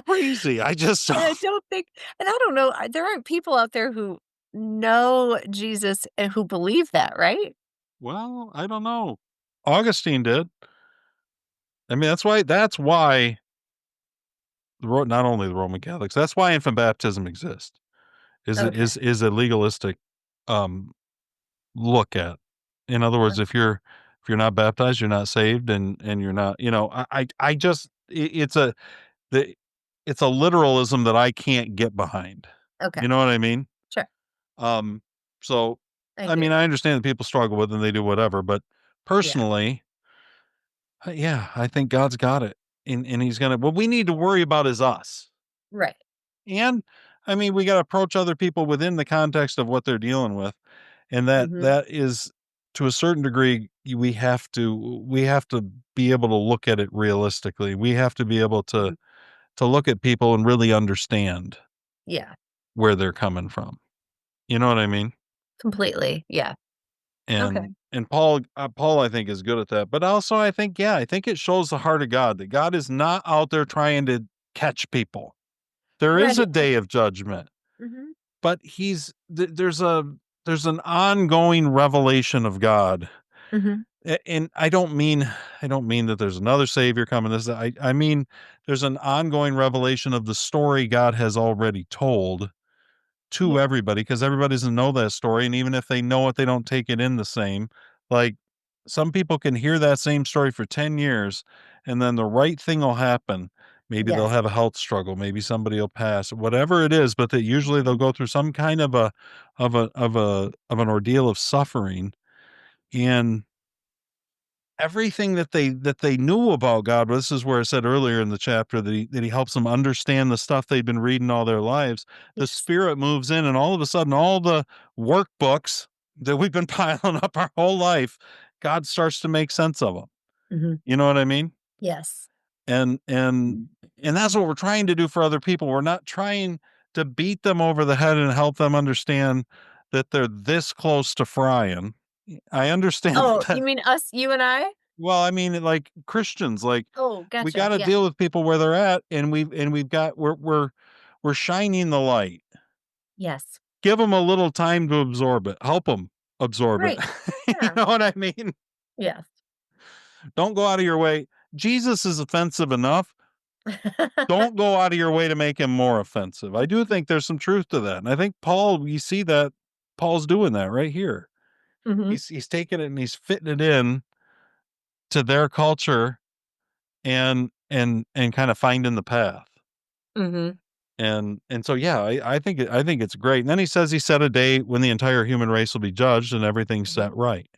Crazy. I just I don't think and I don't know, there aren't people out there who know Jesus and who believe that, right? well, I don't know. Augustine did. I mean, that's why not only the Roman Catholics, that's why infant baptism exists. Okay. Is a legalistic um look at. In other words, if you're not baptized, you're not saved and you're not, I just it's a the it's a literalism that I can't get behind. Okay. You know what I mean? Sure. Um so I I mean, do. I understand that people struggle with it and they do whatever, but Yeah. personally, yeah, I think God's got it. And he's gonna what we need to worry about is us. Right. And I mean, we gotta approach other people within the context of what they're dealing with. And Mhm. that is to a certain degree, we have to be able to look at it realistically. We have to be able Mhm. to look at people and really understand Yeah. where they're coming from. You know what I mean? Completely. Yeah. Okay. And Paul I think is good at that. But also I think yeah, I think it shows the heart of God that God is not out there trying to catch people. There is Right. a day of judgment, Mhm. but there's an ongoing revelation of God. Mhm. And I don't mean that there's another savior coming. I mean there's an ongoing revelation of the story God has already told to Yeah. everybody because everybody doesn't know that story, and even if they know it, they don't take it in the same. Like, some people can hear that same story for 10 years, and then the right thing will happen. Maybe they'll Yes. have a health struggle, maybe somebody will pass, whatever it is, but that usually they'll Mhm. go through some kind of of an ordeal of suffering, and everything that they knew about God. This is where I said earlier in the chapter that he helps them understand the stuff they've been reading all their lives. The Yes. Spirit moves in, and all of a sudden, all the workbooks that we've been piling up our whole life, God starts to make sense of them. Mhm. You know what I mean? Yes. And and and that's what we're trying to do for other people. We're not trying to beat them over the head and help them understand that they're this close to frying. I understand Oh, that. you mean us, you and I? Well, I mean, like Christians, like Oh, we gotcha. got to Yeah. deal with people where they're at, and we've got we're shining the light. Yes. Give them a little time to absorb it. Help them absorb it. Right. You Yeah. know what I mean? Yes. Don't go out of your way. Jesus is offensive enough. Don't go out of your way to make him more offensive. I do think there's some truth to that. And I think Paul, you see that Paul's doing that right here. Mhm. He's taking it and he's fitting it in to their culture and kind of finding the path. Mhm. And so yeah, I think it's great. And then he says he set a day when the entire human race will be judged and everything's Mhm. set right.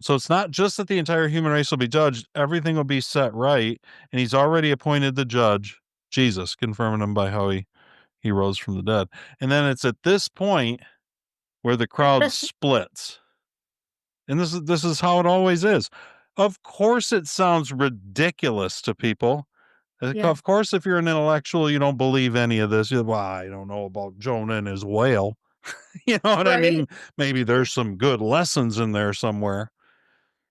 So it's not just that the entire human race will be judged, everything will be set right, and he's already appointed the judge, Jesus, confirming him by how he rose from the dead. And then it's at this point where the crowd splits. And this is how it always is. Of course it sounds ridiculous to people. Yeah. Of course, if you're an intellectual, you don't believe any of this. Well, I don't know about Jonah and his whale. You know what I Right? mean? Maybe there's some good lessons in there somewhere.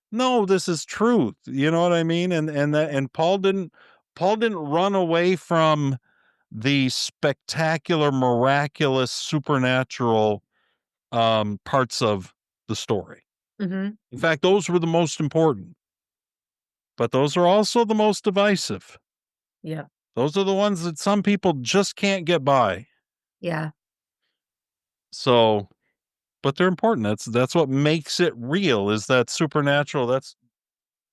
No, this is truth. You know what I mean? And Paul didn't run away from the spectacular, miraculous, supernatural parts of the story. Mhm. In fact, those were the most important, but those are also the most divisive. Yeah. Those are the ones that some people just can't get by. Yeah. So, but they're important. That's what makes it real is that supernatural. That's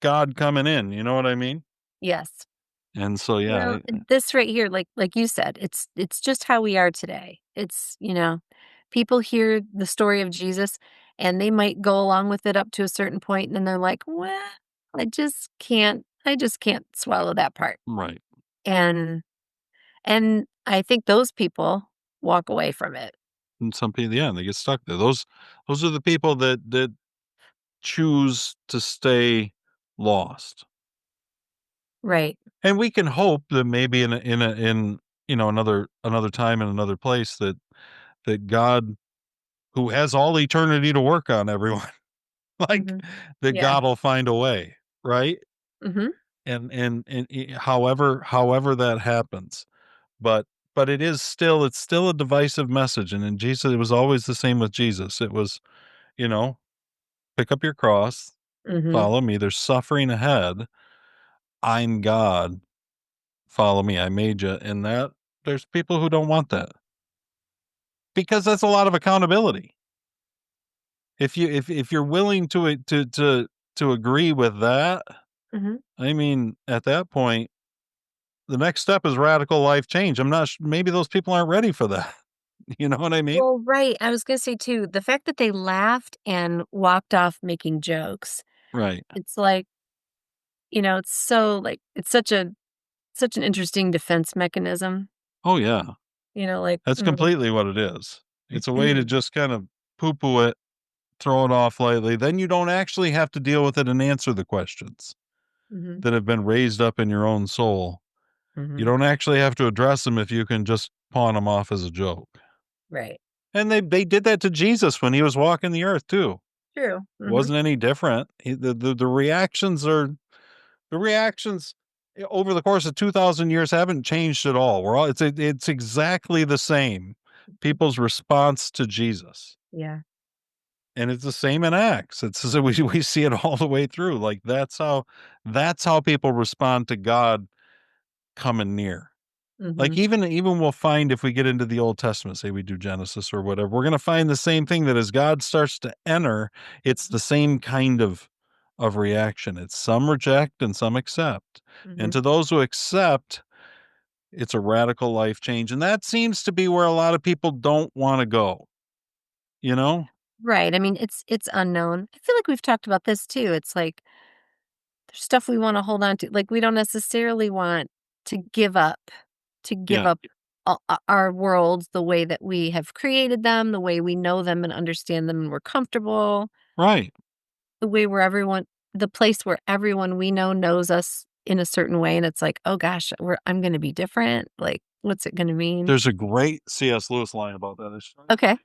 God coming in. You know what I mean? Yes. And so, yeah, Well, this right here, like you said, it's just how we are today. It's, people hear the story of Jesus and they might go along with it up to a certain point and then they're like, "Well, I just can't swallow that part." right. And and I think those people walk away from it. And some people, yeah, they get stuck there. Those are the people that choose to stay lost. Right. And we can hope that maybe in another time in another place that God, who has all eternity to work on everyone, like Mhm. that Yeah. God will find a way, right? Mhm. However that happens. But but it's still a divisive message. And in Jesus, it was always the same with Jesus. It was, you know, pick up your cross, Mhm. follow me. There's suffering ahead. I'm God. Follow me. I made you. And that there's people who don't want that because that's a lot of accountability. If you're willing to agree with that, Mhm. I mean, at that point, the next step is radical life change. I'm not. Maybe those people aren't ready for that. You know what I mean? Well, right. I was gonna say too, the fact that they laughed and walked off making jokes, Right. it's like, it's so like it's such an interesting defense mechanism, Oh yeah. like, That's completely what it is. It's a way to just kind of poo poo it, throw it off lightly. Then you don't actually have to deal with it and answer the questions Mhm. that have been raised up in your own soul. You Mhm. don't actually have to address them if you can just pawn them off as a joke. Right. And they did that to Jesus when he was walking the earth too. True. It Mhm. wasn't any different. The reactions are the reactions over the course of 2,000 years haven't changed at all. It's exactly the same. People's response to Jesus. Yeah. And it's the same in Acts. It's so we see it all the way through. Like that's how people respond to God coming near. Like Mhm. even we'll find if we get into the Old Testament, say we do Genesis or whatever, we're gonna find the same thing that as God starts to enter, it's the same kind of reaction. It's some reject and some accept. And Mhm. to those who accept, it's a radical life change. And that seems to be where a lot of people don't want to go, you know? Right. I mean, it's unknown. I feel like we've talked about this too. It's like there's stuff we want to hold on to. Like we don't necessarily want to give Yeah. up our worlds the way that we have created them, the way we know them and understand them and we're comfortable, Right. the way where the place where everyone we know knows us in a certain way and it's like, "Oh gosh, I'm going to be different." Like, what's it going to mean? There's a great C.S. Lewis line about that. Okay.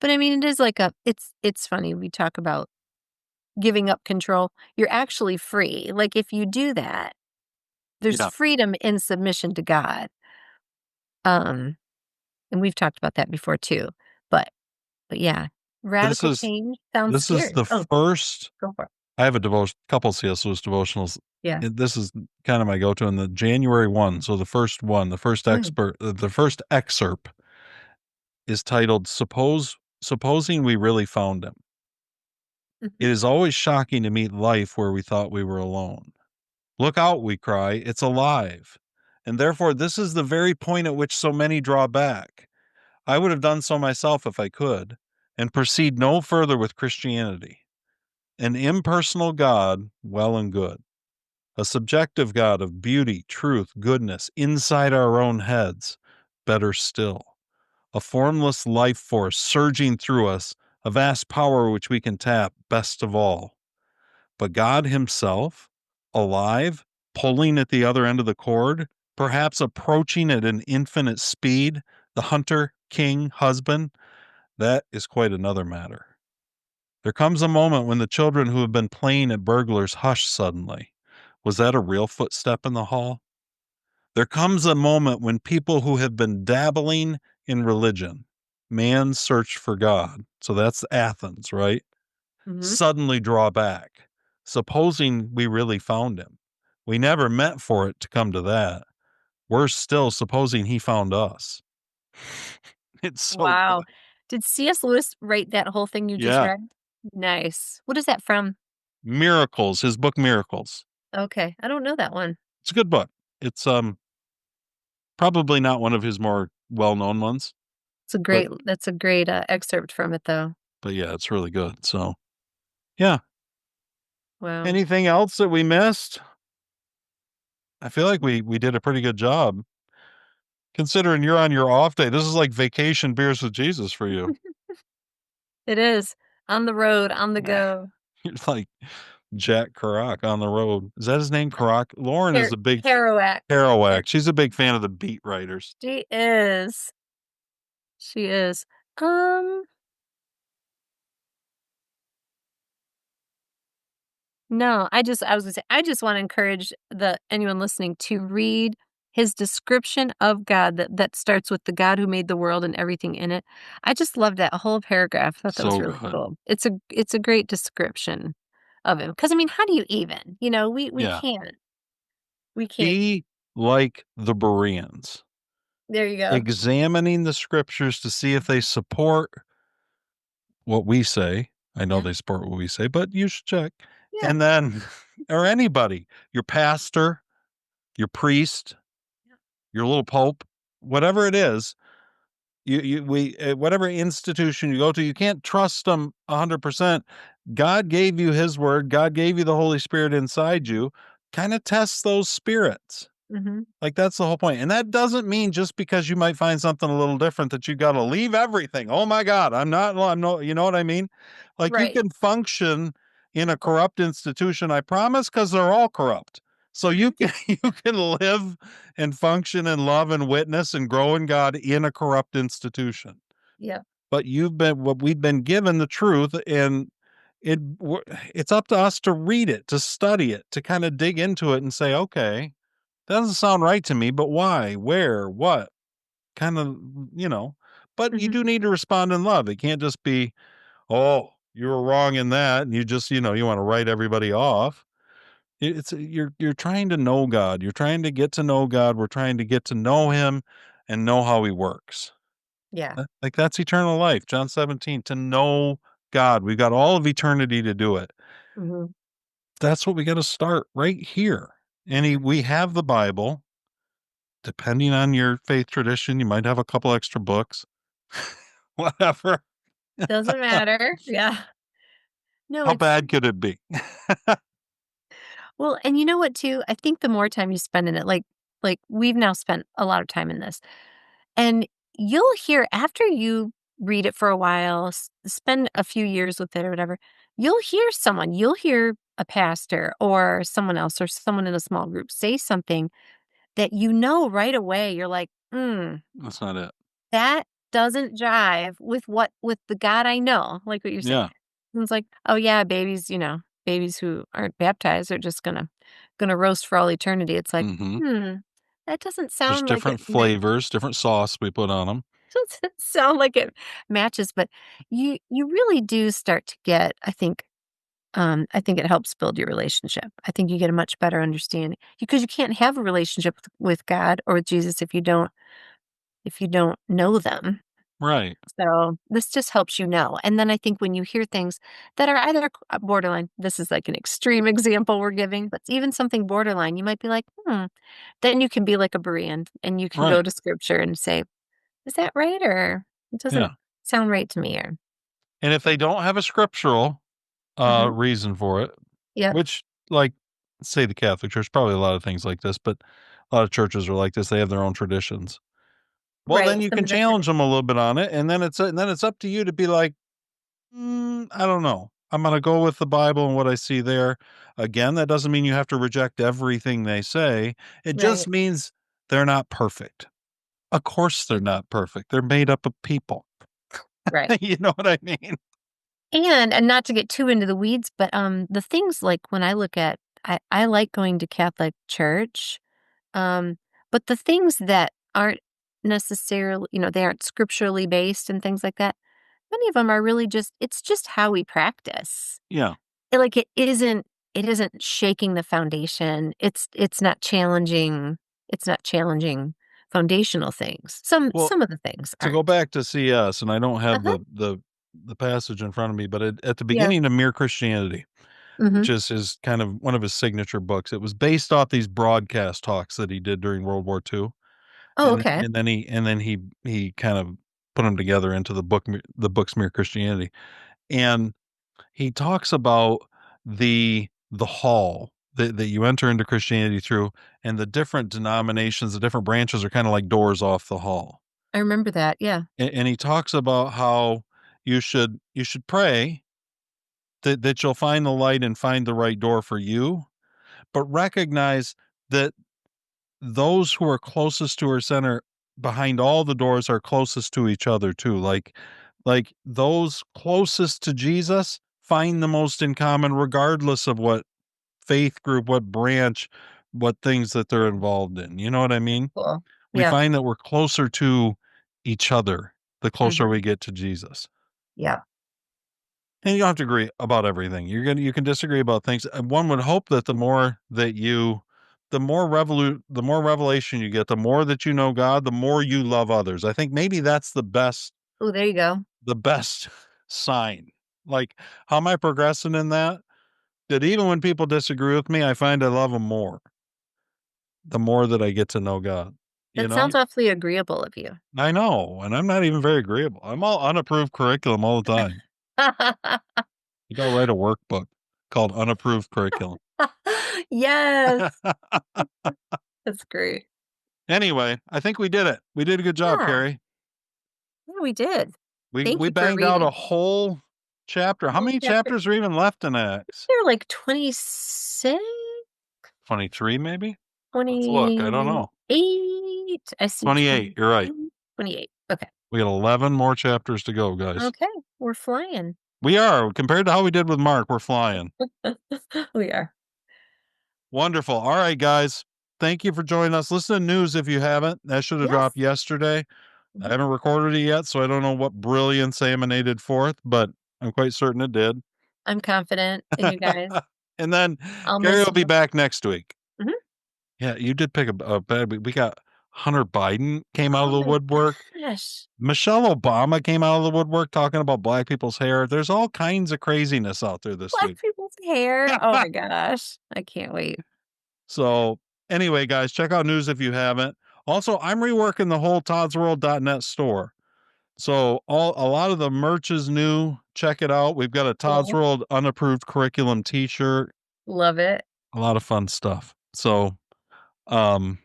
But I mean, it is like it's funny we talk about giving up control. You're actually free. Like if you do that, there's Yeah. freedom in submission to God. Um, and we've talked about that before too. But but yeah, This radical is change sounds this is scary. the Oh, first go for it. I have a devotion couple C.S. Lewis devotionals. Yeah. This is kind of my go-to in the January one. So the first one, Mm, the first excerpt is titled Supposing We Really Found Him. mhm. It is always shocking to meet life where we thought we were alone. Look out, we cry, it's alive. And therefore, this is the very point at which so many draw back. I would have done so myself if I could, and proceed no further with Christianity. An impersonal God, well and good. A subjective God of beauty, truth, goodness, inside our own heads, better still. A formless life force surging through us, a vast power which we can tap, best of all. But God Himself, alive, pulling at the other end of the cord, perhaps approaching at an infinite speed, the hunter, king, husband, that is quite another matter. There comes a moment when the children who have been playing at burglars hush suddenly. Was that a real footstep in the hall? There comes a moment when people who have been dabbling in religion, man's search for God, so that's Athens, right? Mhm. Suddenly draw back, supposing we really found him. We never meant for it to come to that. Worse still, supposing he found us. It's so Wow. good. Did C.S. Lewis write that whole thing you just Yeah. read? Nice. What is that from? Miracles, his book Miracles. Okay. I don't know that one. It's a good book. It's probably not one of his more well-known ones, but That's a great excerpt from it though. yeah, it's really good. So, yeah. Wow. Anything else that we missed? I feel like we did a pretty good job. Considering you're on your off day, this is like vacation beers with Jesus for you. It is. On the road, on the go. You're like Jack Kerouac on the road. Is that his name, Kerouac? Lauren is a big Kerouac. Kerouac. She's a big fan of the beat writers. She is. She is. Um, no, I was gonna say, I just want to encourage anyone listening to read his description of God that starts with the God who made the world and everything in it. I just loved that whole paragraph. I thought that was So really good. cool. It's a great description of him. Because I mean, how do you even? Yeah. We can't. Be like the Bereans, There you go. examining the scriptures to see if they support what we say. I know Yeah. they support what we say, but you should check. Yeah. And then, or anybody, your pastor, your priest, Yeah. your little pope, whatever it is, we whatever institution you go to, you can't trust them 100%. God gave you His word. God gave you the Holy Spirit inside you. Kind of test those spirits. Mhm. Like, that's the whole point, and that doesn't mean just because you might find something a little different that you gotta leave everything. "Oh my god, I'm no," you know what I mean? Like, you Right. can function in a corrupt institution, I promise, because 'cause they're all corrupt. So you Mhm. can you can live and function and love and witness and grow in God in a corrupt institution. Yeah. But we've been given the truth, and it's up to us to read it, to study it, to kinda dig into it and say, "Okay, that doesn't sound right to me, but why? Where? What?" Kind of, you know. But you Mhm. do need to respond in love. It can't just be, "Oh, you were wrong in that," and you just, you wanna write everybody off. You're trying to know God. You're trying to get to know God. We're trying to get to know Him and know how He works. Yeah. Like, that's eternal life. John 17, to know God. We've got all of eternity to do it. Mhm. That's what we gotta start right here. We have the Bible. Depending on your faith tradition, you might have a couple extra books, whatever. Doesn't matter. Yeah. No, How it's bad could it be? well, and you know what too? I think the more time you spend in it, like we've now spent a lot of time in this. And you'll hear after you read it for a while, spend a few years with it or whatever, you'll hear a pastor or someone else or someone in a small group say something that you know right away. You're like, That's not it. that doesn't jive with the God I know, like what you're saying. Yeah. And it's like, oh yeah, babies who aren't baptized are just gonna roast for all eternity. It's like, Mhm. hmm, that doesn't Just sound like it different flavors, different sauce we put on them. doesn't sound like it matches, but you really do start to get, I think it helps build your relationship. I think you get a much better understanding because you can't have a relationship with God or with Jesus if you don't know them. Right. So this just helps you know. And then I think when you hear things that are either borderline, this is like an extreme example we're giving, but even something borderline, you might be like, then you can be like a Berean and you can go Right. to scripture and say, is that right? Or it doesn't Yeah. sound right to me. Or, And if they don't have a scriptural, hmm reason for it, yep, which, like, say the Catholic Church, probably a lot of things like this, but a lot of churches are like this, they have their own traditions. Well, then right. you Some can of the challenge them tradition. a little bit on it, and then it's up to you to be like, I don't know. I'm gonna go with the Bible and what I see there." Again, that doesn't mean you have to reject everything they say. It just Right. means they're not perfect. Of course they're Mhm. not perfect. They're made up of people. Right. You know what I mean? And not to get too into the weeds, but the things like when I look at I like going to Catholic church. But the things that aren't necessarily, they aren't scripturally based and things like that, many of them are really just it's just how we practice. Yeah. Like it isn't shaking the foundation. It's not challenging foundational things. Some Well, some of the things to go aren't. back to CS, and I don't have Uh-huh. the passage in front of me, but at the Yeah. beginning of Mere Christianity, which Mhm. is his kind of one of his signature books, it was based off these broadcast talks that he did during World War II, Oh, okay. and then he kind of put them together into the book's Mere Christianity, and he talks about the hall that you enter into Christianity through, and the different denominations, the different branches are kind of like doors off the hall. I remember that. Yeah. And he talks about how you should pray that you'll find the light and find the right door for you, but recognize that those who are closest to our center behind all the doors are closest to each other too. Like those closest to Jesus find the most in common regardless of what faith group, what branch, what things that they're involved in. You know what I mean? Cool. We Yeah. find that we're closer to each other the closer Mhm. we get to Jesus. Yeah. And you don't have to agree about everything. You can disagree about things. And one would hope that the more that you the more revelation you get, the more that you know God, the more you love others. I think maybe that's Oh, there you go. the best sign. Like, how am I progressing in that? That even when people disagree with me, I find I love them more, the more that I get to know God, you That know? sounds awfully agreeable of you. I know, and I'm not even very agreeable. I'm all unapproved curriculum all the time. You gotta write a workbook called unapproved curriculum. Yes. That's great. Anyway, I think we did it. We did a good job, Yeah. Carrie. Yeah, we did. Thank We you for banged out a reading. whole chapter. How Whole many chapter. chapters are even left in Acts? There are like 26, 23 maybe? Let's look. I don't know. 28. I see 28. You're right. 28. Okay. We got 11 more chapters to go, guys. Okay. We're flying. We are. Compared to how we did with Mark, we're flying. We are. Wonderful. All right, guys. Thank you for joining us. Listen to news if you haven't. That should have dropped Yes. yesterday. I Mhm. haven't recorded it yet, so I don't know what brilliance emanated forth, but I'm quite certain it did. I'm confident in you guys. And then I'll Gary miss will be you. back next week. Mhm. Yeah, you did pick a bad week. We got Hunter Biden came out of Oh the my woodwork. gosh. Michelle Obama came out of the woodwork talking about black people's hair. There's all kinds of craziness out there this Black week. people's hair. Oh my gosh. I can't wait. So anyway, guys, check out news if you haven't. Also, I'm reworking the whole toddsworld.net store. So a lot of the merch is new. Check it out. We've got a Todd's Cool. World unapproved curriculum T-shirt. Love it. A lot of fun stuff. So, um,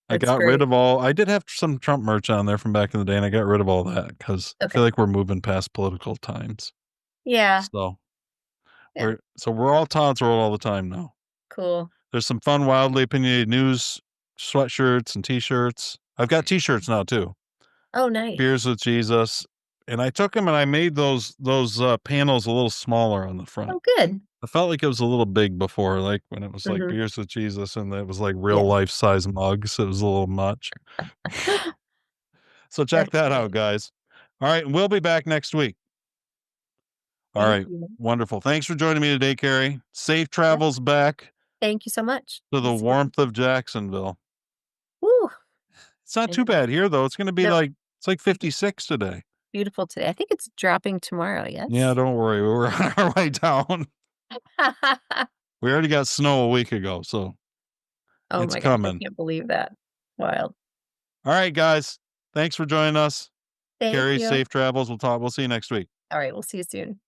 I That's got rid great. of all. I did have some Trump merch on there from back in the day, and I got rid of all that because I feel Okay. like we're moving past political times. Yeah. So Yeah. we're all Todd's World all the time now. Cool. There's some fun, wildly opinionated news sweatshirts and T-shirts. I've got T-shirts now too. Oh, nice. Beers with Jesus, and I took them and I made those panels a little smaller on the front. Oh, good. I felt like it was a little big before, like when it was like Mhm. Beers with Jesus and it was like real Yeah. life size mugs. It was a little much. So check That's that out, great. guys. All right, and we'll be back next week. All Thank right, you. wonderful. Thanks for joining me today, Carrie. Safe Yeah. travels back Thank you so much. to We'll the see you. warmth of Jacksonville. Woo. It's not I too know. bad here though. It's going to be No, like it's like 56 today. beautiful today. I think it's dropping tomorrow, Yeah, yes? don't worry. We're on our way down. We already got snow a week ago, so Oh it's my gosh, I coming. can't believe that. Wild. All right, guys. Thanks for joining us. Thank Carrie, you. safe travels. We'll see you next week. Alright, we'll see you soon.